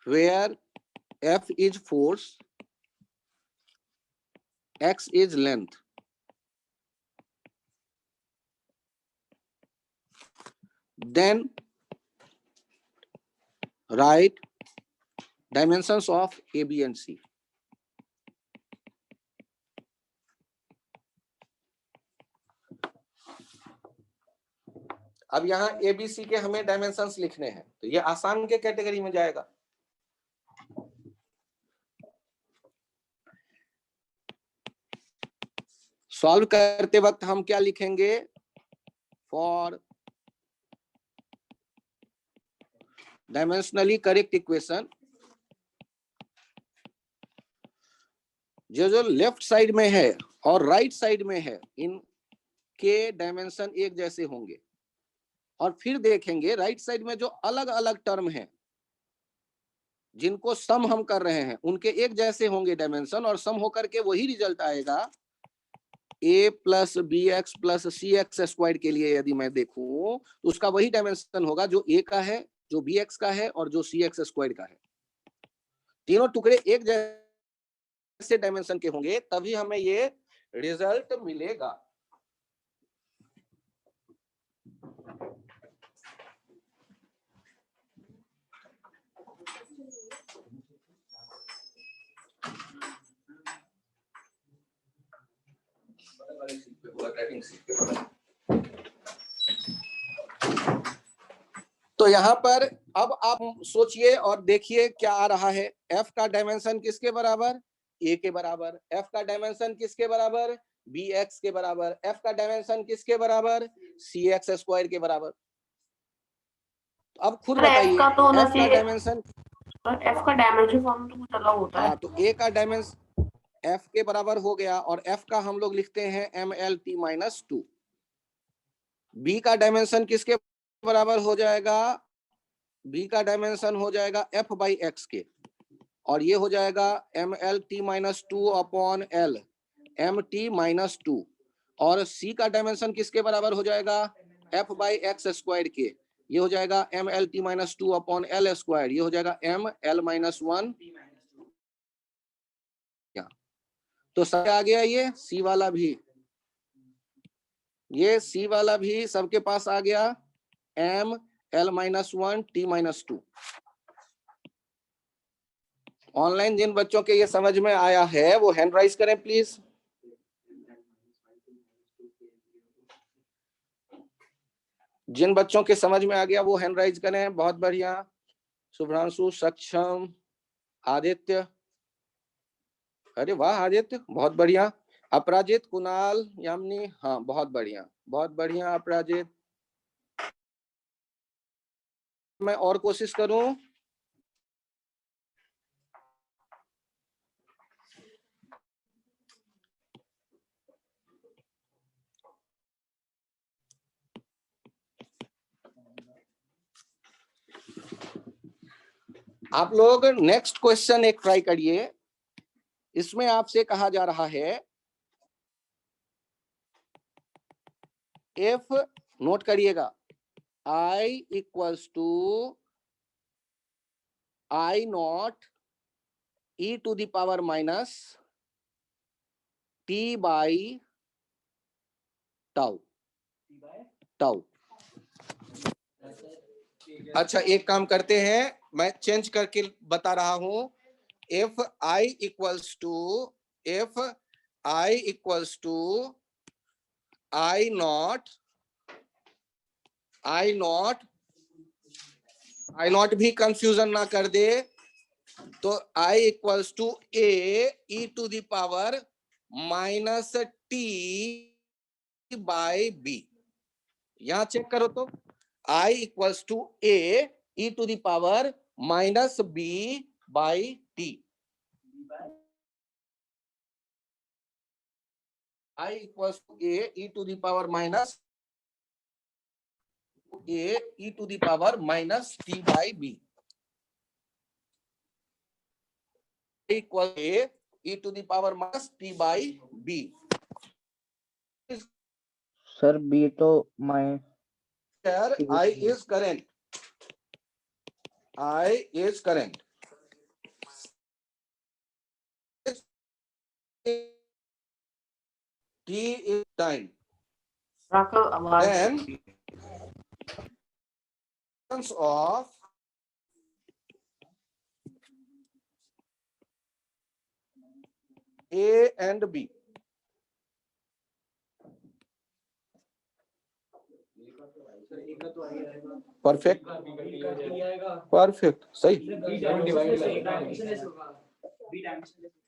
where F is force, X is length. Then write dimensions of A, B and C. अब यहाँ ABC के हमें डायमेंशंस लिखने हैं, तो ये आसान के कैटेगरी में जाएगा। सॉल्व करते वक्त हम क्या लिखेंगे? फॉर डायमेंशनली करेक्ट इक्वेशन, जो लेफ्ट साइड में है और राइट साइड में है, इनके डायमेंशन एक जैसे होंगे। और फिर देखेंगे राइट साइड में जो अलग अलग टर्म है, जिनको सम हम कर रहे हैं उनके एक जैसे होंगे डायमेंशन, और सम होकर के वही रिजल्ट आएगा a plus B X plus C X square के लिए। यदि मैं देखूं तो उसका वही डायमेंशन होगा जो a का है, जो बी एक्स का है और जो सी एक्स स्क्वायर का है। तीनों टुकड़े एक जैसे डायमेंशन के होंगे तभी हमें ये रिजल्ट मिलेगा। तो यहाँ पर अब आप सोचिए और देखिए क्या आ रहा है। f का डायमेंशन किसके बराबर? a के बराबर। f का डायमेंशन किसके बराबर? bx के बराबर। f का डायमेंशन किसके बराबर? cx स्क्वायर के बराबर। अब खुद सर, f बताइए का तो होना f का चाहिए। डायमेंशन, सर, f का डायमेंशन फॉर्म तो कुछ अलग होता है। हाँ, तो a का डायमेंशन f के बराबर हो गया और f का हम लोग लिखते हैं mlt-2। b का डायमेंशन किसके बराबर हो जाएगा? b का डायमेंशन हो जाएगा f बाई एक्स के, और ये हो जाएगा mlt-2 अपॉन l mt-2। और c का डायमेंशन किसके बराबर हो जाएगा? f बाई एक्स स्क्वायर के, ये हो जाएगा mlt-2 अपॉन l स्क्वायर, ये हो जाएगा ml-1। तो सब आ गया, ये c वाला भी, ये c वाला भी सबके पास आ गया ml-1 t-2। ऑनलाइन जिन बच्चों के ये समझ में आया है वो हैंड राइज करें प्लीज। जिन बच्चों के समझ में आ गया वो हैंड राइज करें। बहुत बढ़िया। शुभ्रांशु, सक्षम, आदित्य, अरे वाह आदित्य, बहुत बढ़िया। अपराजित, कुणाल, यामिनी, हाँ बहुत बढ़िया, बहुत बढ़िया अपराजित। मैं और कोशिश करूं। आप लोग नेक्स्ट क्वेश्चन एक ट्राई करिए। इसमें आपसे कहा जा रहा है इफ, नोट करिएगा, i equals to i naught e to the power minus t by tau tau. अच्छा एक काम करते हैं, मैं चेंज करके बता रहा हूं। if i equals to i naught भी कंफ्यूजन ना कर दे, तो i equals to a e to the power minus t by b। यहां चेक करो तो i equals to a e to the power minus b by t। i equals to a e to the power minus a e to the power minus t by b equal a e to the power minus t by b। Sir b तो माइ I is current. I is current. T is time. Raghav, आवाज Then of A and B. Perfect, perfect, सही।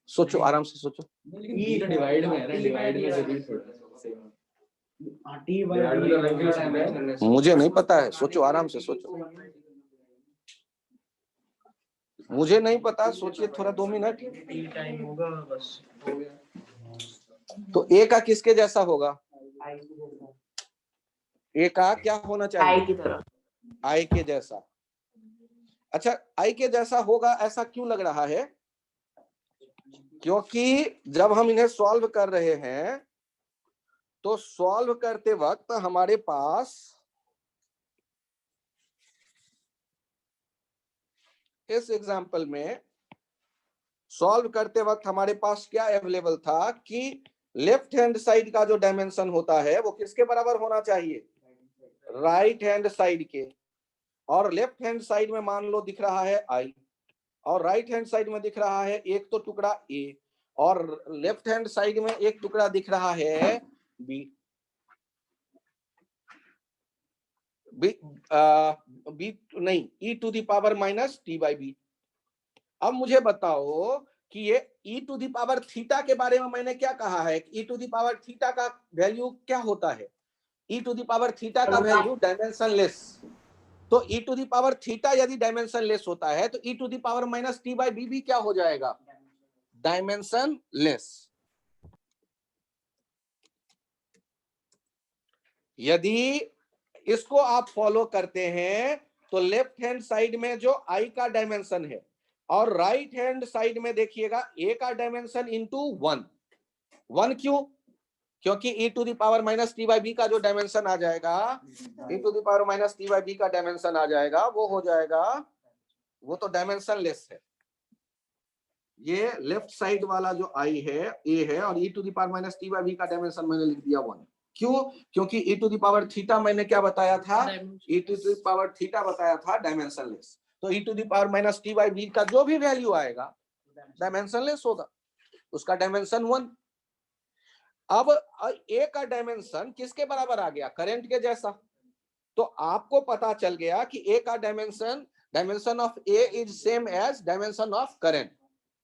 सोचो, आराम से सोचो। Divide में है ना, डिवाइड में जरूरी थोड़ा मुझे नहीं पता है, सोचो, आराम से सोचो। मुझे नहीं पता, सोचिए थोड़ा, 2 मिनट। टाइम होगा बस, हो गया। तो ए का किसके जैसा होगा? ए का क्या होना चाहिए? आई की तरह। आई के जैसा। अच्छा आई के जैसा होगा ऐसा क्यों लग रहा है? क्योंकि जब हम इन्हें सॉल्व कर रहे हैं तो सॉल्व करते वक्त हमारे पास इस एग्जाम्पल में सॉल्व करते वक्त हमारे पास क्या अवेलेबल था कि लेफ्ट हैंड साइड का जो डायमेंशन होता है वो किसके बराबर होना चाहिए? राइट हैंड साइड के। और लेफ्ट हैंड साइड में मान लो दिख रहा है आई, और राइट हैंड साइड में दिख रहा है एक तो टुकड़ा ए, और लेफ्ट हैंड साइड में एक टुकड़ा दिख रहा है बी। बी नहीं, e to the power minus T by b. अब मुझे बताओ कि ये e to the power theta के बारे में मैंने क्या कहा है? E to the power theta का वैल्यू क्या होता है? E to the power theta का वैल्यू डायमेंशनलेस। तो e to the power theta यदि डायमेंशनलेस होता है तो e to the power minus T by b भी क्या हो जाएगा? डायमेंशनलेस। यदि इसको आप फॉलो करते हैं तो लेफ्ट हैंड साइड में जो आई का डायमेंशन है और राइट हैंड साइड में देखिएगा ए का डायमेंशन इंटू 1। 1 क्यों? क्योंकि e to the power minus T by B का जो डायमेंशन आ जाएगा, e to the power minus T by B का डायमेंशन आ जाएगा, वो हो जाएगा, वो तो डायमेंशन लेस है। ये लेफ्ट साइड वाला जो आई है ए है, और e to the power minus T by B का डायमेंशन मैंने लिख दिया 1। क्यों? क्योंकि e to the power theta मैंने क्या बताया था? e to the power theta बताया था डायमेंशन लेस। तो e to the power minus T by B का जो भी वैल्यू आएगा डायमेंशन लेस होगा, उसका डायमेंशन 1। अब ए का डायमेंशन किसके बराबर आ गया? करंट के जैसा। तो आपको पता चल गया कि ए का dimension of A is same as dimension of current.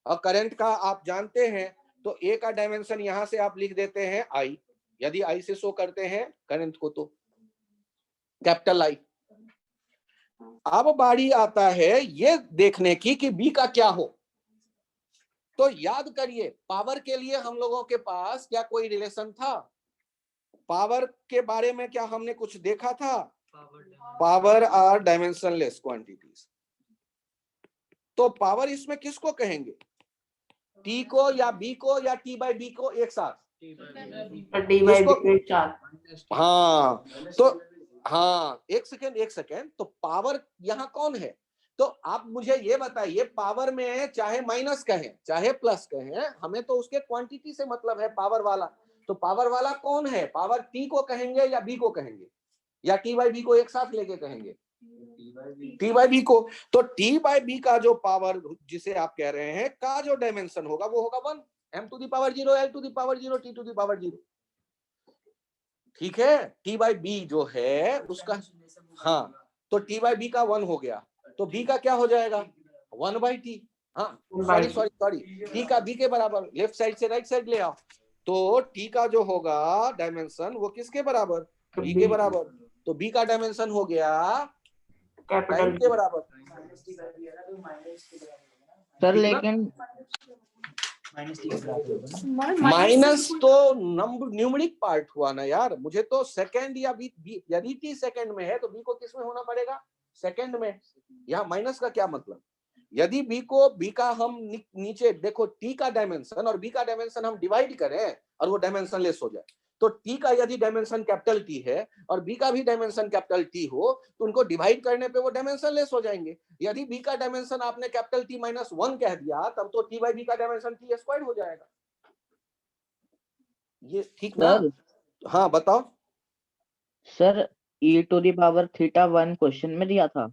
और करंट का आप जानते हैं, तो ए का डायमेंशन यहां से आप लिख देते हैं आई। यदि आई से शो करते हैं करंट को तो कैपिटल आई। अब बारी आता है ये देखने की कि बी का क्या हो। तो याद करिए, पावर के लिए हम लोगों के पास क्या कोई रिलेशन था? पावर के बारे में क्या हमने कुछ देखा था? Power are dimensionless quantities. तो पावर इसमें किसको कहेंगे? टी को या बी को या टी बाई बी को एक साथ? हाँ, तो हाँ एक सेकेंड। तो पावर यहाँ कौन है? तो आप मुझे ये बताइए, पावर में चाहे माइनस कहें चाहे प्लस कहें, हमें तो उसके क्वांटिटी से मतलब है पावर वाला। तो पावर वाला कौन है? पावर टी को कहेंगे या बी को कहेंगे, या टी बाई बी को एक साथ लेके कहेंगे? टी बाई बी को। तो टी बाई बी का जो पावर जिसे आप कह रहे हैं का जो डायमेंशन होगा वो होगा 1, m to the power 0, l to the power 0, t to the power 0। ठीक है, टी बाई बी जो है उसका, हाँ, तो टी बाई बी का 1 हो गया, तो बी का क्या हो जाएगा? 1 बाई टी। हाँ सॉरी, टी का बी के बराबर, लेफ्ट साइड से राइट साइड ले आओ। तो टी का जो होगा डायमेंशन वो किसके बराबर? बी के बराबर। तो बी का डायमेंशन हो गया टाइम के बराबर। सर लेकिन माइनस तो न्यूमेरिक पार्ट हुआ ना यार। मुझे तो सेकंड या बी, यदि टी सेकंड में है तो बी को किस में होना पड़ेगा? सेकंड में। यहाँ माइनस का क्या मतलब? यदि बी का हम नीचे देखो, टी का डायमेंशन और बी का डायमेंशन हम डिवाइड करें और वो डायमेंशन लेस हो जाए, तो टी का यदि डायमेंशन कैपिटल टी है और बी का भी डायमेंशन कैपिटल टी हो, तो उनको डिवाइड करने पे वो डायमेंशन लेस हो जाएंगे। यदि बी का डायमेंशन आपने कैपिटल टी माइनस 1 कह दिया, तब तो टी बाई बी का डायमेंशन टी स्क्वायर हो जाएगा। ये ठीक ना? हाँ बताओ sir, e to the power theta 1 question में दिया था?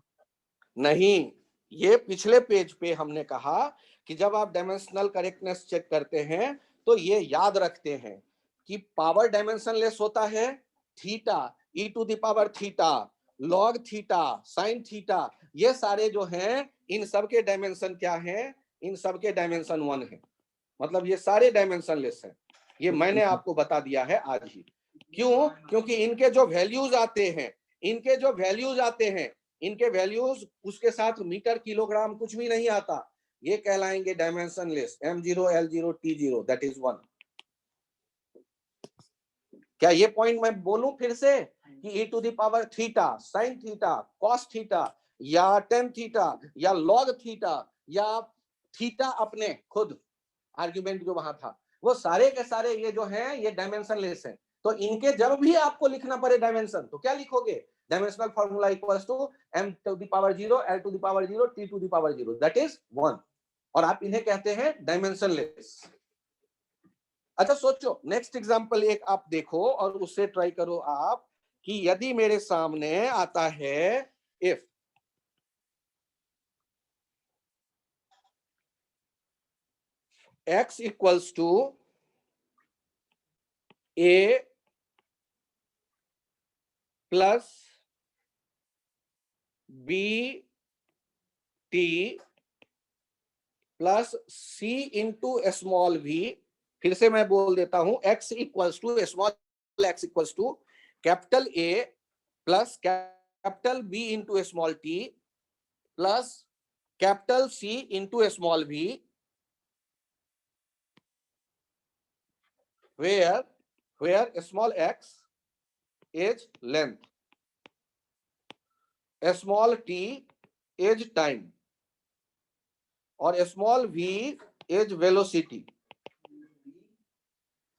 नहीं, ये पिछले पेज पे हमने कहा कि जब आप डायमेंशनल करेक्टनेस चेक करते हैं तो ये याद रखते हैं कि पावर डायमेंशन लेस होता है theta, e to the power theta, log theta, sine theta, ये सारे जो हैं इन सब के डायमेंशन क्या हैं? इन सब के डायमेंशन 1 है। मतलब ये सारे डायमेंशन लेस हैं। ये मैंने आपको बता दिया है आज ही। क्यों? क्योंकि इनके जो वैल्यूज आते हैं, इनके वैल्यूज उसके साथ मीटर किलोग्राम कुछ भी नहीं आता, ये कहलाएंगे dimension less. m0 l0 t0 that is 1। क्या ये पॉइंट मैं बोलूं फिर से कि e to the power theta, sine theta, cos theta, या टेन थीटा या लॉग थीटा या थीटा अपने खुद आर्ग्यूमेंट जो वहां था, वो सारे के सारे ये जो हैं ये डायमेंशनलेस हैं। तो इनके जब भी आपको लिखना पड़े डायमेंशन, तो क्या लिखोगे? Dimensional formula equals to m to the power 0, l to the power 0, t to the power 0, that is 1। और आप इन्हें कहते हैं डायमेंशनलेस। अच्छा सोचो, नेक्स्ट एग्जांपल एक आप देखो और उससे ट्राई करो आप कि यदि मेरे सामने आता है if x equals to a plus b t plus c into small v। फिर से मैं बोल देता हूं, x equals to small x equals to capital A plus capital B into small t plus capital C into small v, where small x is length, small t is time और small v is velocity।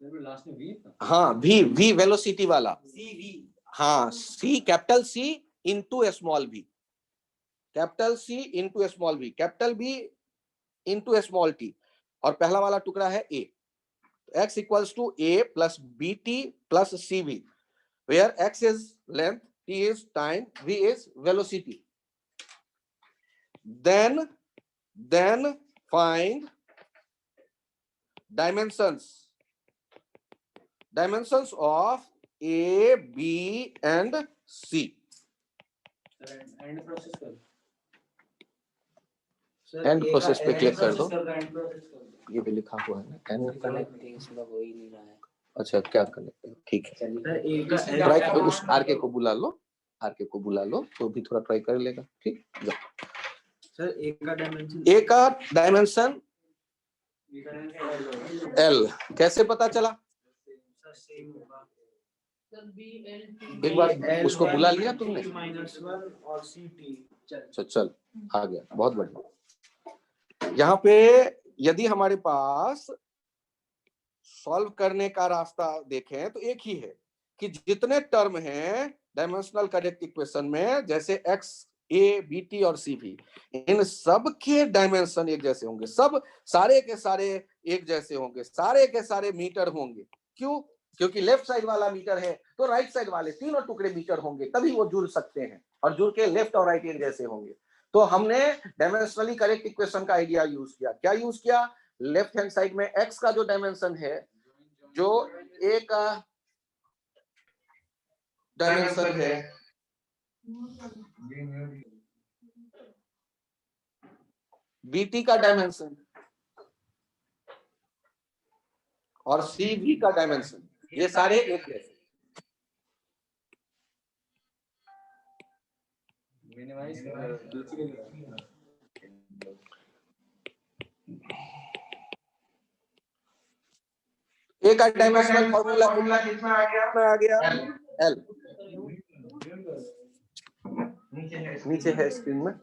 Last में v था। हाँ v velocity वाला हाँ, c capital C into small v, capital C into small v, capital B into small t, और पहला वाला टुकड़ा है a। x equals to a plus B T plus C V, where x is length, t is time, v is velocity. then find dimensions of a, b and c। And process कर and process पे click कर दो। And process कर दो। ये भी लिखा हुआ है ना, एंड कनेक्टिंग इसमें हो ही नहीं रहा है। अच्छा क्या कनेक्ट है, ठीक है। सर एक का ट्राई कर, उस आरके को बुला लो, आरके को बुला लो तो भी थोड़ा ट्राई कर लेगा, ठीक। सर एक का डायमेंशन ए का डायमेंशन एल कैसे पता चला? सर सेम होगा। एक बार उसको बुला लिया तुमने? -1 और ct। चल आ गया, बहुत बढ़िया। यहाँ पे यदि हमारे पास सॉल्व करने का रास्ता देखें तो एक ही है कि जितने टर्म हैं डायमेंशनल करेक्ट इक्वेशन में, जैसे x a b t और c भी, इन सब के डायमेंशन एक जैसे होंगे, सब सारे के सारे एक जैसे होंगे, सारे के सारे मीटर होंगे। क्यों? क्योंकि लेफ्ट साइड वाला मीटर है तो राइट साइड वाले तीनों टुकड़े मीटर होंगे, तभी वो जुड़ सकते हैं, और जुड़ के लेफ्ट और राइट एक जैसे होंगे। तो हमने डायमेंशनली करेक्ट इक्वेशन का आइडिया यूज किया। क्या यूज किया? लेफ्ट हैंड साइड में x का जो डायमेंशन है, जो a का डायमेंशन है, bt का डायमेंशन और cv का डायमेंशन, ये सारे एक जैसे। मिनिमाइज ए का डायमेंशनल फॉर्मूला कितना आ गया? एल। नीचे है स्क्रीन में,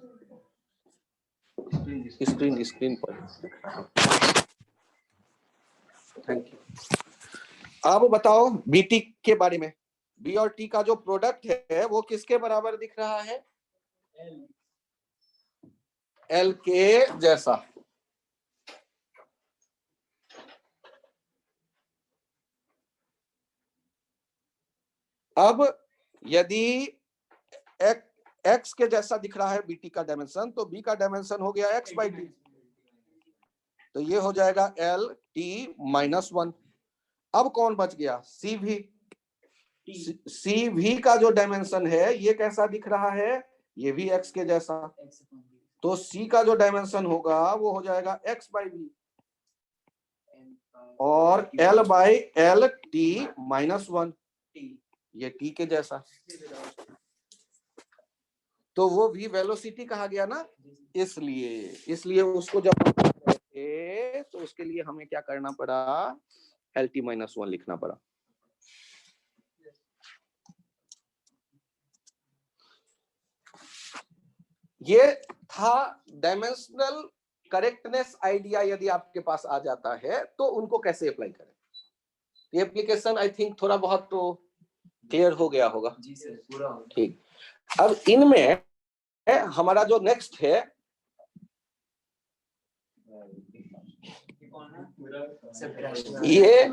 स्क्रीन पर। Thank you. अब बताओ बीटी के बारे में। बी और टी का जो प्रोडक्ट है वो किसके बराबर दिख रहा है? एल के जैसा। अब यदि एक्स के जैसा दिख रहा है बीटी का डायमेंशन, तो बी का डायमेंशन हो गया एक्स बाई टी, तो ये हो जाएगा एल टी -1। अब कौन बच गया? सी भी। सी भी का जो डायमेंशन है ये कैसा दिख रहा है? ये भी एक्स के जैसा, तो सी का जो डायमेंशन होगा वो हो जाएगा एक्स बाई बी, और एल बाई एल टी -1, ये टी के जैसा, तो वो भी वेलोसिटी कहा गया ना। इसलिए उसको जब हम लिख रहे थे तो उसके लिए हमें क्या करना पड़ा? LT -1 लिखना पड़ा। ये था डायमेंशनल करेक्टनेस आइडिया। यदि आपके पास आ जाता है तो उनको कैसे अप्लाई करें, ये एप्लीकेशन आई थिंक थोड़ा बहुत तो क्लियर हो गया होगा। जी सर, पूरा हो गया। ठीक, अब इनमें हमारा जो नेक्स्ट है, ये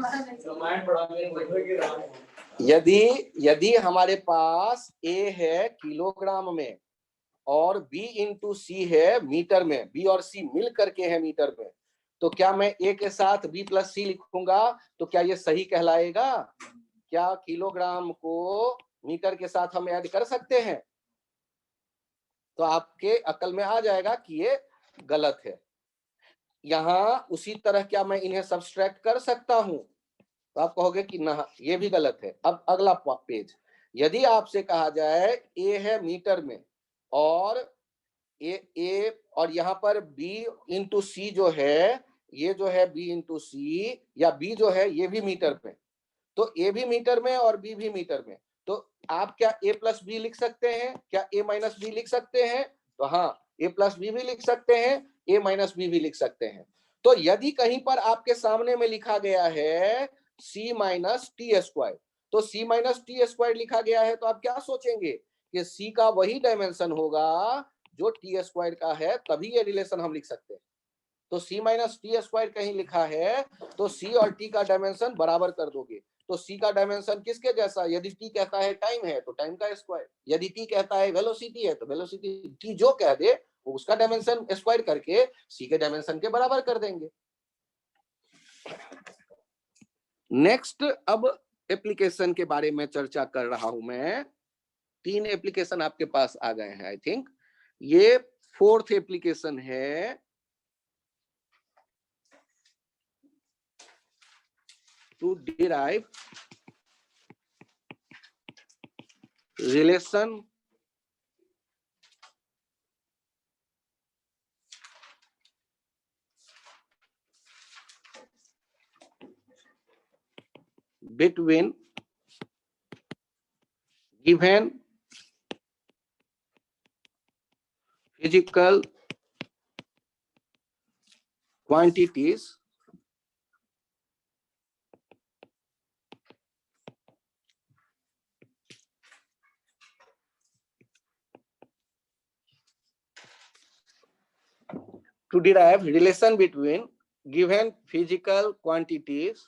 यदि हमारे पास ए है किलोग्राम में और बी इंटू सी है मीटर में, बी और सी मिल करके है मीटर में, तो क्या मैं ए के साथ बी प्लस सी लिखूंगा तो क्या ये सही कहलाएगा? क्या किलोग्राम को मीटर के साथ हम ऐड कर सकते हैं? तो आपके अकल में आ जाएगा कि ये गलत है। यहां उसी तरह क्या मैं इन्हें सब्सट्रैक्ट कर सकता हूं? तो आप कहोगे कि ना, ये भी गलत है। अब अगला पेज, यदि आपसे कहा जाए ए है मीटर में और ए और यहाँ पर बी इंटू सी जो है, ये जो है बी इंटू सी, या बी जो है ये भी मीटर में, तो ए भी मीटर में और बी भी मीटर में, तो आप क्या ए प्लस बी लिख सकते हैं? क्या ए माइनस बी लिख सकते हैं? तो हाँ, ए प्लस बी भी लिख सकते हैं, ए माइनस बी भी लिख सकते हैं। तो यदि कहीं पर आपके सामने में लिखा गया है सी माइनस टी स्क्वायर, तो सी माइनस टी स्क्वायर लिखा गया है, तो आप क्या सोचेंगे कि सी का वही डायमेंशन होगा जो टी स्क्वायर का है, तभी ये रिलेशन हम लिख सकते हैं। तो सी माइनस टी स्क्वायर कहीं लिखा है तो सी और टी का डायमेंशन बराबर कर दोगे। तो सी का डायमेंशन किसके जैसा? यदि टी कहता है टाइम है तो टाइम का स्क्वायर, यदि टी कहता है वेलोसिटी है तो वेलोसिटी, टी जो कह दे वो उसका डायमेंशन स्क्वायर करके सी के डायमेंशन के बराबर कर देंगे। नेक्स्ट, अब एप्लीकेशन के बारे में चर्चा कर रहा हूं मैं। 3 एप्लीकेशन आपके पास आ गए हैं आई थिंक। ये 4th एप्लीकेशन है to derive relation between given physical quantities to derive relation between given physical quantities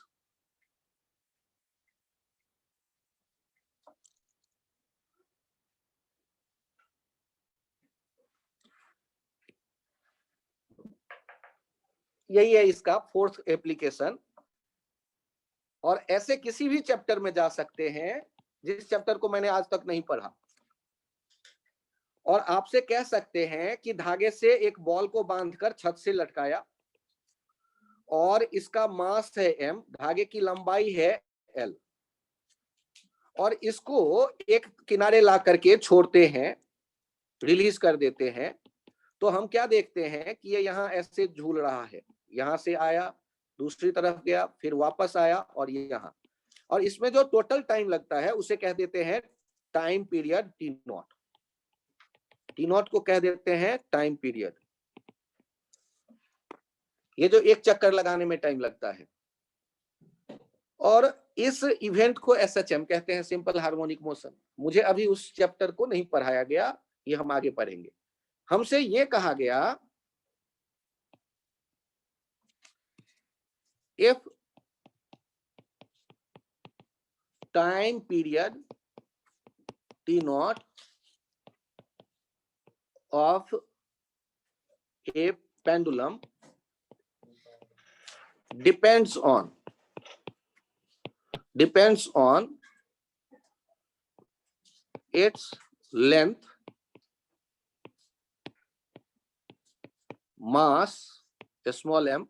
यही है इसका 4th एप्लीकेशन। और ऐसे किसी भी चैप्टर में जा सकते हैं जिस चैप्टर को मैंने आज तक नहीं पढ़ा, और आपसे कह सकते हैं कि धागे से एक बॉल को बांधकर छत से लटकाया और इसका मास है m, धागे की लंबाई है l, और इसको एक किनारे ला करके छोड़ते हैं, रिलीज कर देते हैं, तो हम क्या देखते हैं कि ये यहाँ ऐसे झूल रहा है, यहां से आया, दूसरी तरफ गया, फिर वापस आया और ये यहाँ, और इसमें जो टोटल टाइम लगता है उसे कह देते हैं time period T not. T not को कह देते हैं टाइम पीरियड। ये जो एक चक्कर लगाने में टाइम लगता है, और इस इवेंट को एसएचएम कहते हैं, सिंपल हार्मोनिक मोशन। मुझे अभी उस चैप्टर को नहीं पढ़ाया गया, ये हम आगे पढ़ेंगे। हमसे ये कहा गया if time period T not of A pendulum depends on its length, mass small m,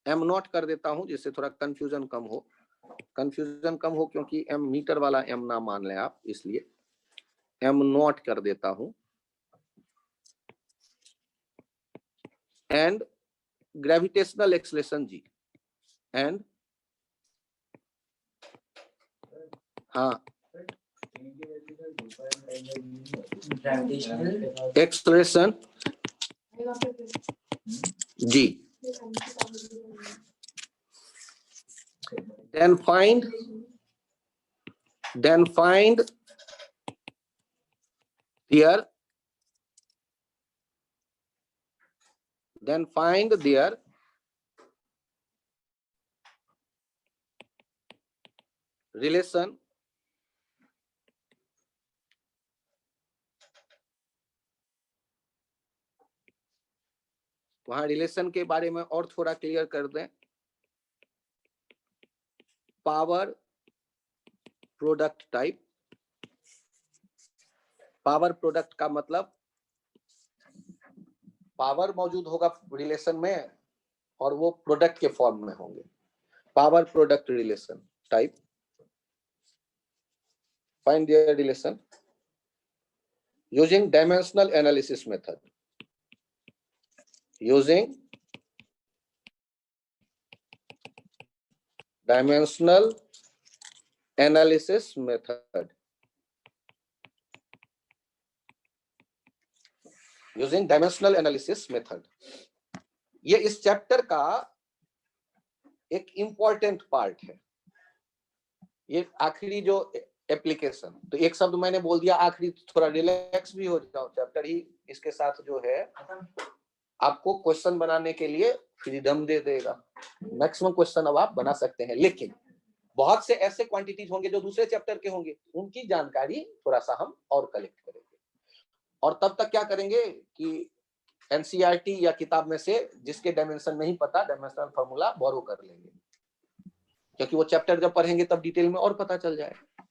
m not कर देता हूं जिससे थोड़ा कंफ्यूजन कम हो, क्योंकि m मीटर वाला m ना मान लें आप, इसलिए m नॉट कर देता हूं, and gravitational acceleration g, and हाँ gravitational acceleration g. then find their relation वहां रिलेशन के बारे में और थोड़ा क्लियर कर दें। Power product type, power product का मतलब पावर मौजूद होगा रिलेशन में और वो प्रोडक्ट के फॉर्म में होंगे। Power product relation type, find there relation using dimensional analysis method, using dimensional analysis method, using dimensional analysis method। ये इस चैप्टर का एक इंपॉर्टेंट पार्ट है। ये आखिरी जो एप्लीकेशन, तो एक शब्द मैंने बोल दिया आखिरी, थोड़ा रिलैक्स भी हो जाओ। चैप्टर ही इसके साथ जो है आपको क्वेश्चन बनाने के लिए फ्रीडम दे देगा। मैक्सिमम क्वेश्चन अब आप बना सकते हैं, लेकिन बहुत से ऐसे क्वांटिटीज होंगे जो दूसरे चैप्टर के होंगे, उनकी जानकारी थोड़ा सा हम और कलेक्ट करेंगे। और तब तक क्या करेंगे कि एनसीईआरटी या किताब में से जिसके डायमेंशन नहीं पता, डायमेंशनल फार्मूला बोरो कर लेंगे, क्योंकि वो चैप्टर जब पढ़ेंगे तब डिटेल में और पता चल जाएगा।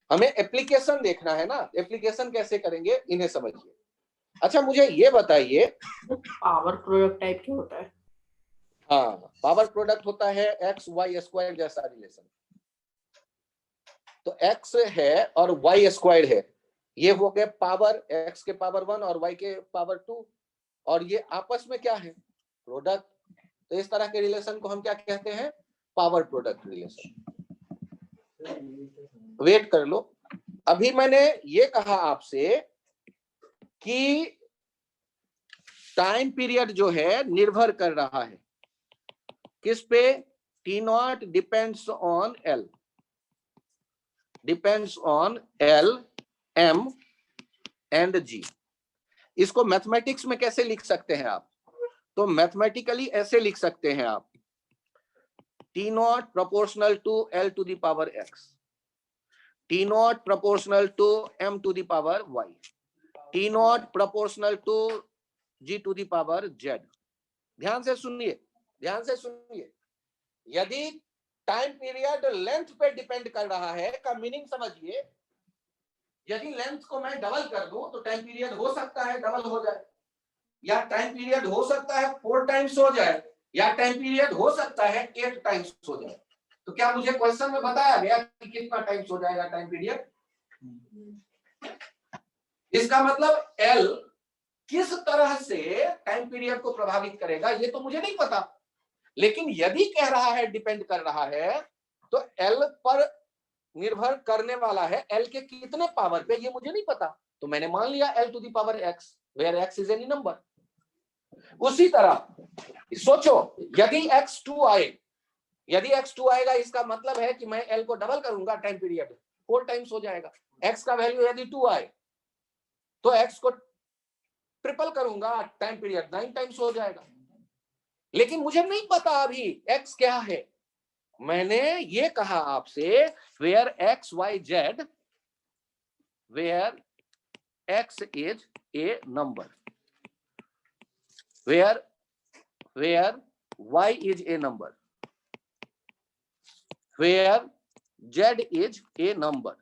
हमें एप्लीकेशन देखना है ना, एप्लीकेशन कैसे करेंगे इन्हें समझिए। अच्छा मुझे ये बताइए, पावर प्रोडक्ट टाइप क्या होता है? हाँ, पावर प्रोडक्ट होता है एक्स वाई स्क्वायर जैसा रिलेशन। तो एक्स है और वाई स्क्वायर है, ये हो गए पावर, एक्स के पावर 1 और वाई के पावर 2, और ये आपस में क्या है, प्रोडक्ट। तो इस तरह के रिलेशन को हम क्या कहते हैं, पावर प्रोडक्ट रिलेशन। वेट कर लो, अभी मैंने ये कहा आपसे कि टाइम पीरियड जो है निर्भर कर रहा है किस पे, t naught depends on l, depends on l, m and g. इसको मैथमेटिक्स में कैसे लिख सकते हैं आप, तो मैथमेटिकली ऐसे लिख सकते हैं आप, T naught proportional to L to the power X, T naught proportional to M to the power Y, T naught proportional to G to the power Z. ध्यान से सुनिए, ध्यान से सुनिए। यदि टाइम पीरियड लेंथ पे डिपेंड कर रहा है का मीनिंग समझिए, यदि लेंथ को मैं डबल कर दूं तो टाइम पीरियड हो सकता है डबल हो जाए, या टाइम पीरियड हो सकता है 4 टाइम्स हो जाए, या टाइम पीरियड हो सकता है 8 टाइम्स हो जाए। तो क्या मुझे क्वेश्चन में बताया गया कि कितना टाइम्स हो जाएगा टाइम पीरियड? इसका मतलब एल किस तरह से टाइम पीरियड को प्रभावित करेगा ये तो मुझे नहीं पता, लेकिन यदि कह रहा है डिपेंड कर रहा है तो एल पर निर्भर करने वाला है, एल के कितने पावर पे ये मुझे नहीं पता, तो मैंने मान लिया L to the power X, where X is any number. उसी तरह सोचो, यदि x2 आए, यदि x2 आएगा इसका मतलब है कि मैं l को डबल करूंगा, टाइम पीरियड 4 टाइम्स हो जाएगा। x का वैल्यू यदि 2 आए तो x को ट्रिपल करूंगा, टाइम पीरियड 9 टाइम्स हो जाएगा। लेकिन मुझे नहीं पता अभी x क्या है। मैंने ये कहा आपसे where x y z, where x is a number, where y is a number, where z is a number।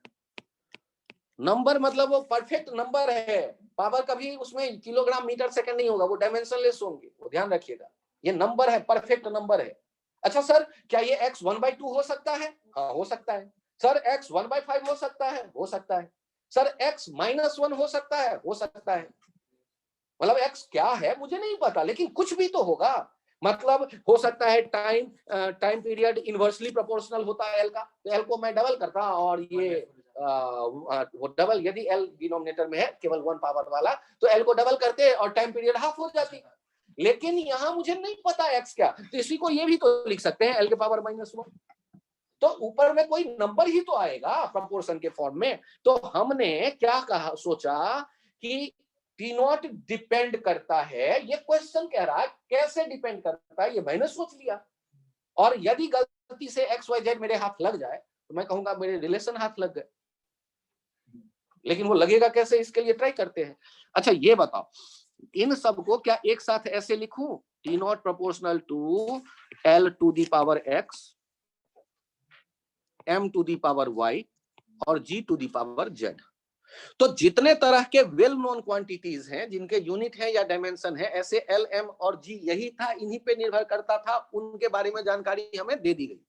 Number मतलब वो परफेक्ट नंबर है, पावर कभी उसमें किलोग्राम मीटर सेकंड नहीं होगा, वो डायमेंशनलेस होंगे, वो ध्यान रखिएगा। ये नंबर है, परफेक्ट नंबर है। अच्छा सर क्या ये x 1/2 हो सकता है? हाँ हो सकता है। सर x 1/5 हो सकता है? हो सकता है। सर x -1 हो सकता है? हो सकता है। मतलब x क्या है मुझे नहीं पता, लेकिन कुछ भी तो होगा। मतलब हो सकता है टाइम पीरियड इनवर्सली प्रोपोर्शनल होता है l का, तो l को मैं डबल करता और ये वो डबल, यदि एल डिनोमिनेटर में है केवल 1 पावर वाला तो एल को डबल करते और टाइम पीरियड हाफ हो जाती। लेकिन यहाँ मुझे नहीं पता एक्स क्या, तो इसी को ये भी तो लिख सकते हैं एल के पावर -1, तो ऊपर में कोई नंबर ही तो आएगा प्रोपोर्शन के फॉर्म में। तो हमने क्या कहा, सोचा कि टी नॉट डिपेंड करता है, ये क्वेश्चन कह रहा है कैसे डिपेंड करता है, ये मैंने सोच लिया। और यदि गलती से एक्स वाई जेड मेरे हाथ लग जाए तो मैं कहूंगा मेरे रिलेशन हाथ लग गए, लेकिन वो लगेगा कैसे, इसके लिए ट्राई करते हैं। अच्छा ये बताओ, इन सब को क्या एक साथ ऐसे लिखूं, T naught proportional to L to the power X, m to the power y और g to the power z। तो जितने तरह के वेल नोन क्वांटिटीज हैं जिनके यूनिट है या डायमेंशन है, ऐसे l, m और g यही था, इन्हीं पे निर्भर करता था, उनके बारे में जानकारी हमें दे दी गई।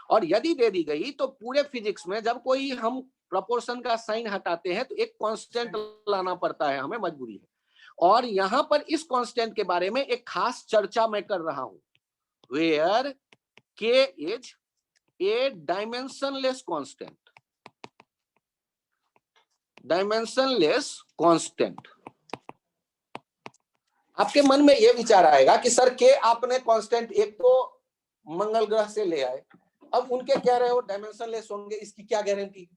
और यदि दे दी गई तो पूरे फिजिक्स में जब कोई हम प्रोपोर्शन का साइन हटाते हैं तो एक कांस्टेंट लाना पड़ता है, हमें मजबूरी है। और यहां पर इस कांस्टेंट के बारे में एक खास चर्चा मैं कर रहा हूं, where k is a dimensionless constant, dimensionless constant। आपके मन में यह विचार आएगा कि सर के आपने कांस्टेंट एक तो मंगल ग्रह से ले आए, अब उनके कह रहे हो डायमेंशनलेस होंगे, इसकी क्या गारंटी।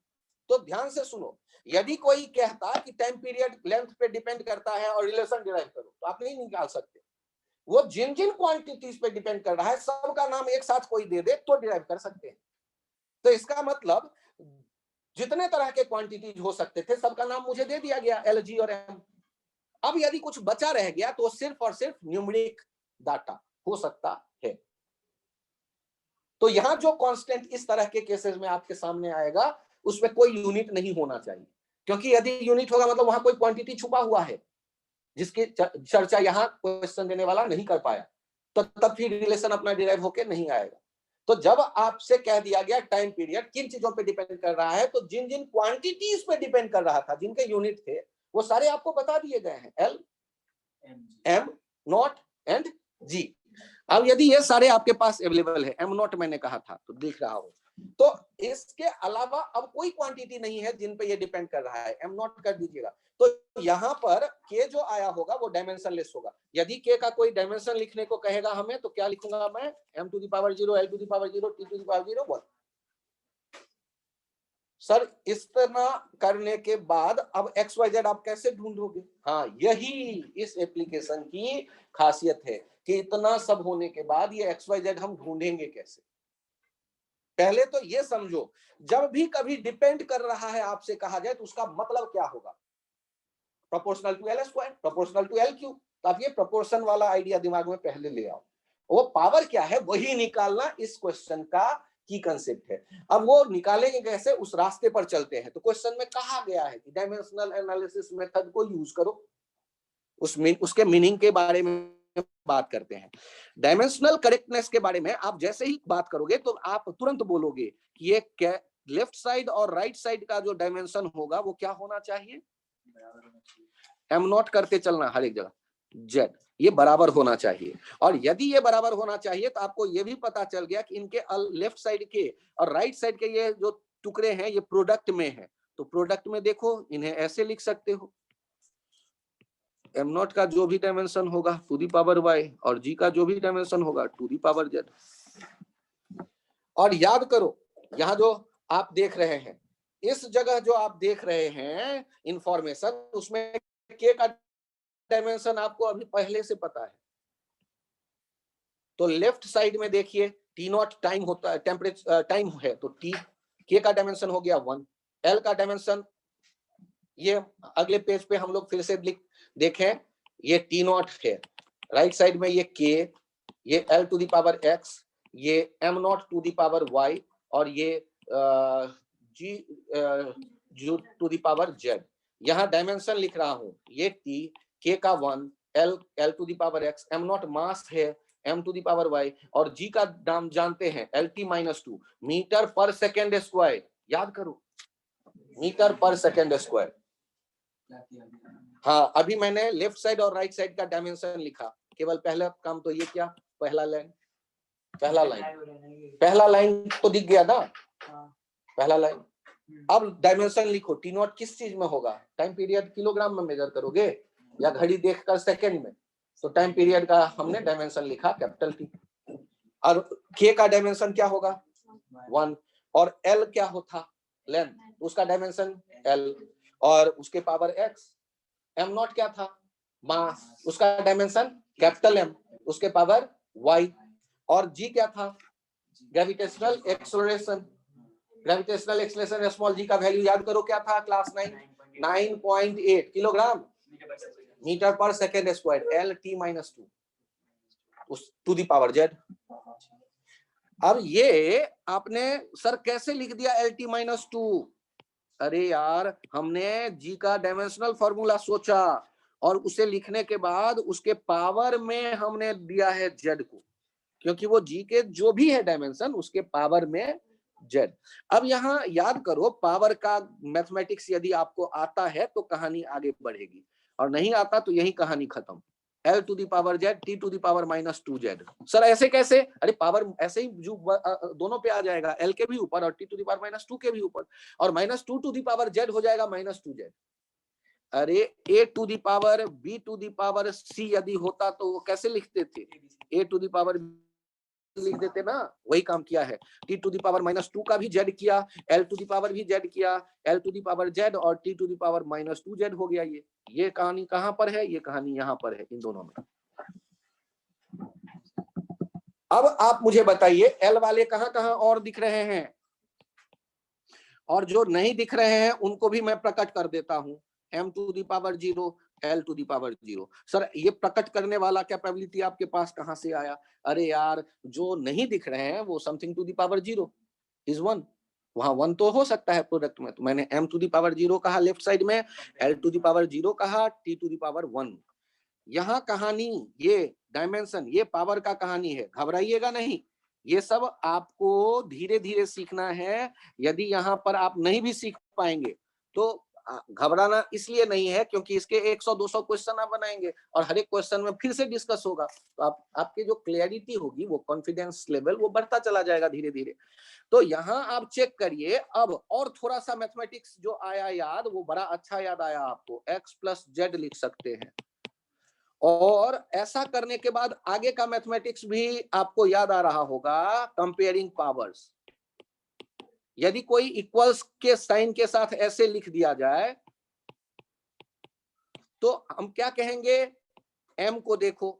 तो ध्यान से सुनो, यदि कोई कहता कि टाइम पीरियड लेंथ पे डिपेंड करता है और रिलेशन डिराइव करो, तो आप नहीं निकाल सकते। वो जिन जिन क्वांटिटीज पे डिपेंड कर रहा है सबका नाम एक साथ कोई दे दे तो डिराइव कर सकते हैं। तो इसका मतलब जितने तरह के क्वांटिटीज हो सकते थे सबका नाम मुझे दे दिया गया, एल, जी और एम। अब यदि कुछ बचा रह गया तो सिर्फ और सिर्फ न्यूमेरिक डाटा हो सकता है। तो यहां जो कांस्टेंट इस तरह के केसेस में आपके सामने आएगा उसमें कोई यूनिट नहीं होना चाहिए, क्योंकि यदि यूनिट होगा मतलब वहां कोई क्वांटिटी छुपा हुआ है जिसकी चर्चा यहां क्वेश्चन देने वाला नहीं कर पाया, तो तब फिर रिलेशन अपना डिराइव होके नहीं आएगा। तो जब आपसे कह दिया गया टाइम पीरियड किन चीजों पे डिपेंड कर रहा है, तो जिन जिन क्वांटिटीज पे डिपेंड कर रहा था, जिनके यूनिट थे, वो सारे आपको बता दिए गए हैं, एल, एम नॉट एंड जी। अब यदि ये सारे आपके पास अवेलेबल है, एम नॉट मैंने कहा था तो देख रहा हो, तो इसके अलावा अब कोई क्वांटिटी नहीं है जिन पे ये डिपेंड कर रहा है, एम नॉट कर दीजिएगा। तो यहाँ पर के जो आया होगा वो डायमेंशनलेस होगा। यदि के का कोई डायमेंशन लिखने को कहेगा हमें, तो क्या लिखूंगा मैं, m to the power 0, l to the power 0, t to the power 0, 1। Sir इस तरह करने के बाद अब एक्स वाई जेड आप कैसे ढूंढोगे। हाँ, यही इस एप्लीकेशन की खासियत है कि इतना सब होने के बाद ये एक्स वाई जेड हम ढूंढेंगे कैसे। पहले तो ये समझो, जब भी कभी डिपेंड कर रहा है आपसे कहा जाए तो उसका मतलब क्या होगा, proportional to L square, proportional to L cube. तो आप ये प्रोपोर्शन वाला आइडिया दिमाग में पहले ले आओ, वो पावर क्या है वही निकालना इस क्वेश्चन का की कंसेप्ट है। अब वो निकालेंगे कैसे, उस रास्ते पर चलते हैं। तो क्वेश्चन में कहा गया है कि डायमेंशनल एनालिसिस मेथड को यूज करो, उसके मीनिंग के बारे में बात करते हैं। डायमेंशनल करेक्टनेस के बारे में आप जैसे ही बात करोगे तो आप तुरंत बोलोगे कि ये लेफ्ट साइड और राइट साइड का जो डायमेंशन होगा वो क्या होना चाहिए, एम नॉट करते चलना हर एक जगह, जेड, ये बराबर होना चाहिए। और यदि ये बराबर होना चाहिए तो आपको ये भी पता चल गया कि इनके लेफ्ट साइड के और राइट साइड के ये जो टुकड़े हैं ये प्रोडक्ट में है। तो प्रोडक्ट में देखो, इन्हें ऐसे लिख सकते हो, एम नॉट का जो भी डायमेंशन होगा टू दी पावर वाई और जी का जो भी डायमेंशन होगा टू दी पावर जेड। और याद करो, यहाँ जो आप देख रहे हैं, इस जगह जो आप देख रहे हैं इंफॉर्मेशन, उसमें के का डायमेंशन आपको अभी पहले से पता है। तो लेफ्ट साइड में देखिए टी नॉट टाइम होता है, टेम्परेचर टाइम है, तो टी के का डायमेंशन हो गया 1, एल का डायमेंशन ये अगले पेज पे हम लोग फिर से देखें, ये टी नॉट है, राइट साइड में ये के, ये L to the power X, ये M not to the power Y और ये G to the power Z. यहाँ डायमेंशन लिख रहा हूं, ये टी, के का 1, L to the power X, M not mass है, M to the power Y और जी का नाम जानते हैं LT-2 मीटर पर सेकेंड स्क्वायर। याद करो, मीटर पर सेकेंड स्क्वायर। हाँ, अभी मैंने लेफ्ट साइड और राइट साइड का डायमेंशन लिखा, केवल पहला काम तो ये क्या, पहला लाइन तो दिख गया ना, पहला लाइन अब डायमेंशन लिखो, टी नॉट किस चीज में होगा, टाइम पीरियड किलोग्राम में मेजर करोगे या घड़ी देखकर सेकंड में, तो टाइम पीरियड का हमने डायमेंशन लिखा कैपिटल टी, और के का डायमेंशन क्या होगा 1, और एल क्या होता लेंथ, उसका डायमेंशन एल, और उसके पावर एक्स, एम नॉट क्या था मास, उसका डायमेंशन कैपिटल एम, उसके पावर वाई, और जी क्या था gravitational acceleration, gravitational acceleration small G का वैल्यू याद करो क्या था क्लास 9, 9.8 किलोग्राम मीटर पर second square, L T minus 2 उस टू द पावर जेड। अब ये आपने सर कैसे लिख दिया एल टी माइनस 2, अरे यार हमने जी का डायमेंशनल फॉर्मूला सोचा और उसे लिखने के बाद उसके पावर में हमने दिया है जेड को, क्योंकि वो जी के जो भी है डायमेंशन उसके पावर में जेड। अब यहाँ याद करो पावर का मैथमेटिक्स यदि आपको आता है तो कहानी आगे बढ़ेगी, और नहीं आता तो यही कहानी खत्म। L to the power Z T to the power minus 2 Z, sir ऐसे कैसे, अरे पावर ऐसे ही जो दोनों पे आ जाएगा, एल के भी ऊपर और t to the power minus 2 के भी ऊपर, और minus 2 to the power z हो जाएगा माइनस 2 जेड। अरे a to the power b to the power c यदि होता तो वो कैसे लिखते थे, ए टू दी पावर लिख देते ना, वही काम किया है। T to the power minus 2 का भी जेड किया, एल टू दी पावर भी जेड किया, l to the power z और t to the power minus 2 z हो गया। ये कहानी कहां पर है, ये कहानी यहां पर है इन दोनों में। अब आप मुझे बताइए एल वाले कहां कहां और दिख रहे हैं, और जो नहीं दिख रहे हैं उनको भी मैं प्रकट कर देता हूं, m to the power 0 L to the power 0। Sir ये प्रकट करने वाला कैपेबिलिटी आपके पास कहां से आया, अरे यार जो नहीं दिख रहे हैं वो something to the power 0 is 1, वहां 1 तो हो सकता है प्रोडक्ट में, तो मैंने m टू दी पावर 0 कहा लेफ्ट साइड में, L टू दी पावर 0 कहा, t टू दी पावर 1। यहाँ कहानी ये डायमेंशन ये पावर का कहानी है, घबराइएगा नहीं, ये सब आपको धीरे धीरे सीखना है। यदि यहाँ पर आप नहीं भी सीख पाएंगे तो घबराना इसलिए नहीं है क्योंकि इसके 100-200 क्वेश्चन आप बनाएंगे और हर एक क्वेश्चन में फिर से डिस्कस होगा, तो आपकी जो क्लैरिटी होगी वो कॉन्फिडेंस लेवल वो बढ़ता चला जाएगा धीरे धीरे। तो यहाँ आप चेक करिए अब, और थोड़ा सा मैथमेटिक्स जो आया याद वो बड़ा अच्छा याद आया आपको, x प्लस जेड लिख सकते हैं, और ऐसा करने के बाद आगे का मैथमेटिक्स भी आपको याद आ रहा होगा, कंपेयरिंग पावर्स। यदि कोई इक्वल्स के साइन के साथ ऐसे लिख दिया जाए तो हम क्या कहेंगे, m को देखो,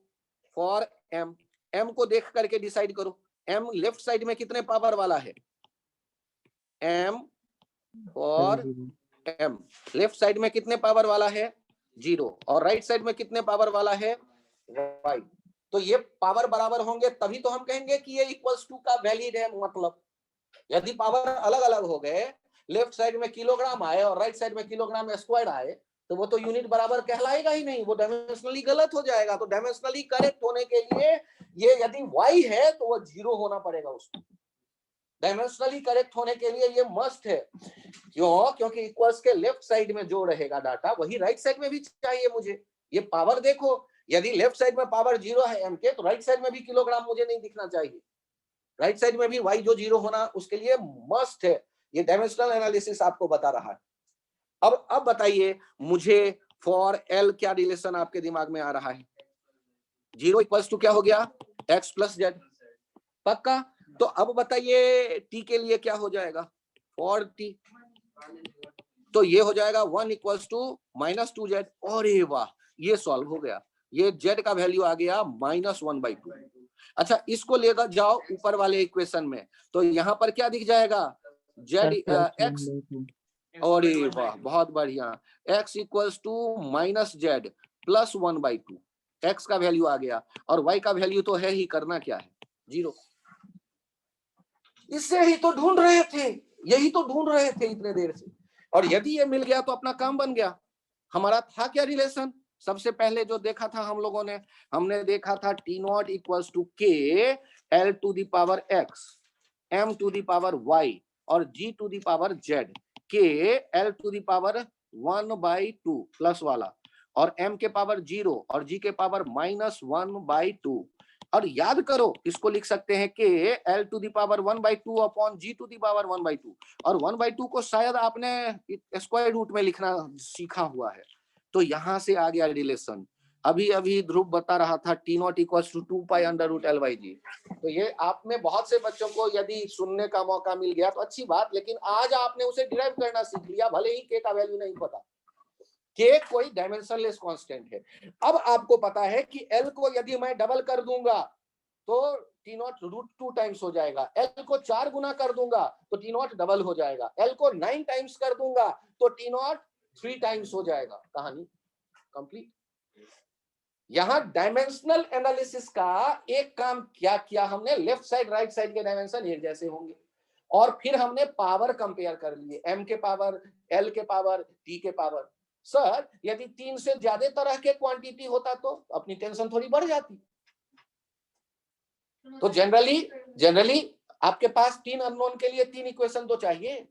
फॉर m को देख करके डिसाइड करो, m लेफ्ट साइड में कितने पावर वाला है, m और m लेफ्ट साइड में कितने पावर वाला है 0, और राइट साइड में कितने पावर वाला है y। तो ये पावर बराबर होंगे तभी तो हम कहेंगे कि ये इक्वल्स टू का वैलिड है। मतलब यदि पावर अलग अलग हो गए, लेफ्ट साइड में किलोग्राम आए और राइट साइड में किलोग्राम स्क्वायर आए, तो वो तो यूनिट बराबर कहलाएगा ही नहीं, वो डायमेंशनली गलत हो जाएगा। तो डायमेंशनली करेक्ट होने के लिए ये यदि y है तो वो 0 होना पड़ेगा उसको, डायमेंशनली करेक्ट होने के लिए ये मस्ट है। क्यों, क्योंकि इक्वल्स के लेफ्ट साइड में जो रहेगा डाटा वही राइट साइड में भी चाहिए मुझे। ये पावर देखो, यदि लेफ्ट साइड में पावर 0 है m के, तो राइट साइड में भी किलोग्राम मुझे नहीं दिखना चाहिए, राइट साइड में भी y जो 0 होना उसके लिए मस्ट है। ये डायमेंशनल एनालिसिस आपको बता रहा है। अब बताइए मुझे फॉर l क्या रिलेशन आपके दिमाग में आ रहा है, 0 इक्वल्स टू क्या हो गया x प्लस जेड, पक्का। तो अब बताइए t के लिए क्या हो जाएगा, फॉर t, तो ये हो जाएगा 1 इक्वल्स टू माइनस 2 जेड। अरे वाह, ये सॉल्व हो गया, ये z का वैल्यू आ गया -1/2। अच्छा इसको लेकर जाओ ऊपर वाले इक्वेशन में, तो यहाँ पर क्या दिख जाएगा z x, और वाह बहुत बढ़िया, x equals to minus Z plus 1/2, x का वैल्यू आ गया और y का वैल्यू तो है ही, करना क्या है 0। इससे ही तो ढूंढ रहे थे, यही तो ढूंढ रहे थे इतने देर से, और यदि ये मिल गया तो अपना काम बन गया। हमारा था क्या रिलेशन, सबसे पहले जो देखा था हम लोगों ने, हमने देखा था T naught equals to K L to the power X M to the power Y और G to the power Z, K L to the power 1/2 plus वाला और m के पावर 0 और g के पावर -1/2, और याद करो इसको लिख सकते हैं कि L to the power 1/2 upon G to the power 1/2, और 1/2 को शायद आपने स्क्वायर रूट में लिखना सीखा हुआ है। तो यहां से आ गया रिलेशन। अभी अभी ध्रुव बता रहा था T0 इक्वल्स टू 2π√L/G। तो ये आप में बहुत से बच्चों को यदि सुनने का मौका मिल गया तो अच्छी बात, लेकिन आज आपने उसे डिराइव करना सीख लिया, भले ही के का वैल्यू नहीं पता। के कोई डायमेंशनलेस कांस्टेंट है। अब आपको पता है कि L को यदि मैं डबल कर दूंगा तो T0 √2 टाइम्स हो जाएगा, L को 4 गुना कर दूंगा तो T0 डबल हो जाएगा, L को 9 टाइम्स कर दूंगा तो T0 3 टाइम्स हो जाएगा। कहानी कंप्लीट। यहां डायमेंशनल एनालिसिस का एक काम क्या किया हमने, लेफ्ट साइड राइट साइड के डायमेंशन एक जैसे होंगे, और फिर हमने पावर कंपेयर कर लिए, m के पावर, l के पावर, t के पावर। सर यदि 3 से ज्यादा तरह के क्वांटिटी होता तो अपनी टेंशन थोड़ी बढ़ जाती। तो जनरली आपके पास 3 अननोन के लिए 3 इक्वेशन तो चाहिए।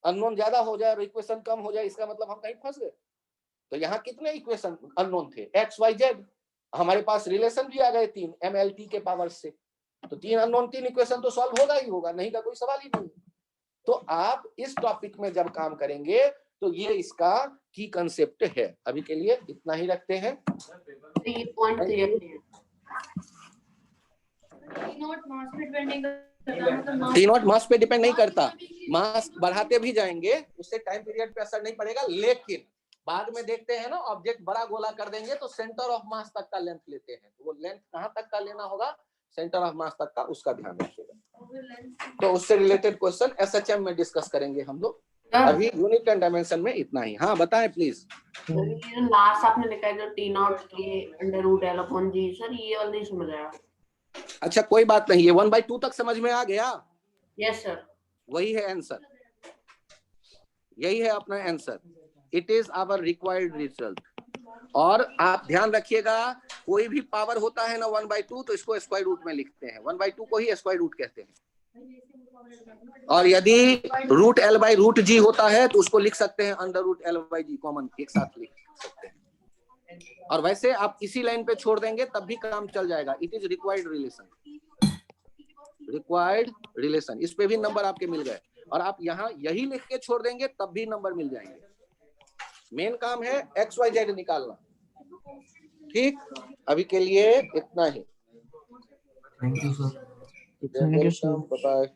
अननोन ज्यादा हो जाए और इक्वेशन कम हो जाए, इसका मतलब हम कहीं फंस गए। तो यहाँ कितने इक्वेशन अननोन थे, x y z, हमारे पास रिलेशन भी आ गए 3 mlt के पावर से। तो 3 अननोन 3 इक्वेशन तो सॉल्व होगा ही होगा, नहीं का कोई सवाल ही नहीं। तो आप इस टॉपिक में जब काम करेंगे तो ये इसका की कंसेप्ट है। अभी के लिए इतना ही रखते हैं। T0 मास पे डिपेंड नहीं करता, मास बढ़ाते भी जाएंगे उससे टाइम पीरियड पे असर नहीं पड़ेगा, लेकिन बाद में देखते हैं ना ऑब्जेक्ट बड़ा गोला कर देंगे तो सेंटर ऑफ मास तक का लेंथ लेते हैं, तो वो लेंथ कहां तक का लेना होगा, सेंटर ऑफ मास तक का, उसका ध्यान रखिएगा। तो उससे रिलेटेड क्वेश्चन SHM में डिस्कस करेंगे हम लोग। अभी यूनिट एंड डायमेंशन में इतना ही। हाँ बताएं प्लीज। लास्ट आपने लिखा है जो T0 √L/G, सर ये वाला नहीं समझ आया। अच्छा कोई बात नहीं, ये 1/2 तक समझ में आ गया। यस सर, वही है आंसर, यही है अपना answer. It is our required result. और आप ध्यान रखिएगा, कोई भी पावर होता है ना 1/2 तो इसको स्क्वायर रूट में लिखते हैं, 1/2 को ही स्क्वायर रूट कहते हैं। और यदि √L/√G होता है तो उसको लिख सकते हैं √L/G, कॉमन एक साथ लिख सकते हैं। और वैसे आप इसी लाइन पे छोड़ देंगे तब भी काम चल जाएगा। It is required relation, required relation, इस पे भी नंबर आपके मिल गए। और आप यहाँ यही लिख के छोड़ देंगे तब भी नंबर मिल जाएंगे। मेन काम है XYZ निकालना। ठीक, अभी के लिए इतना ही। Thank you sir. Thank you, sir. Bye.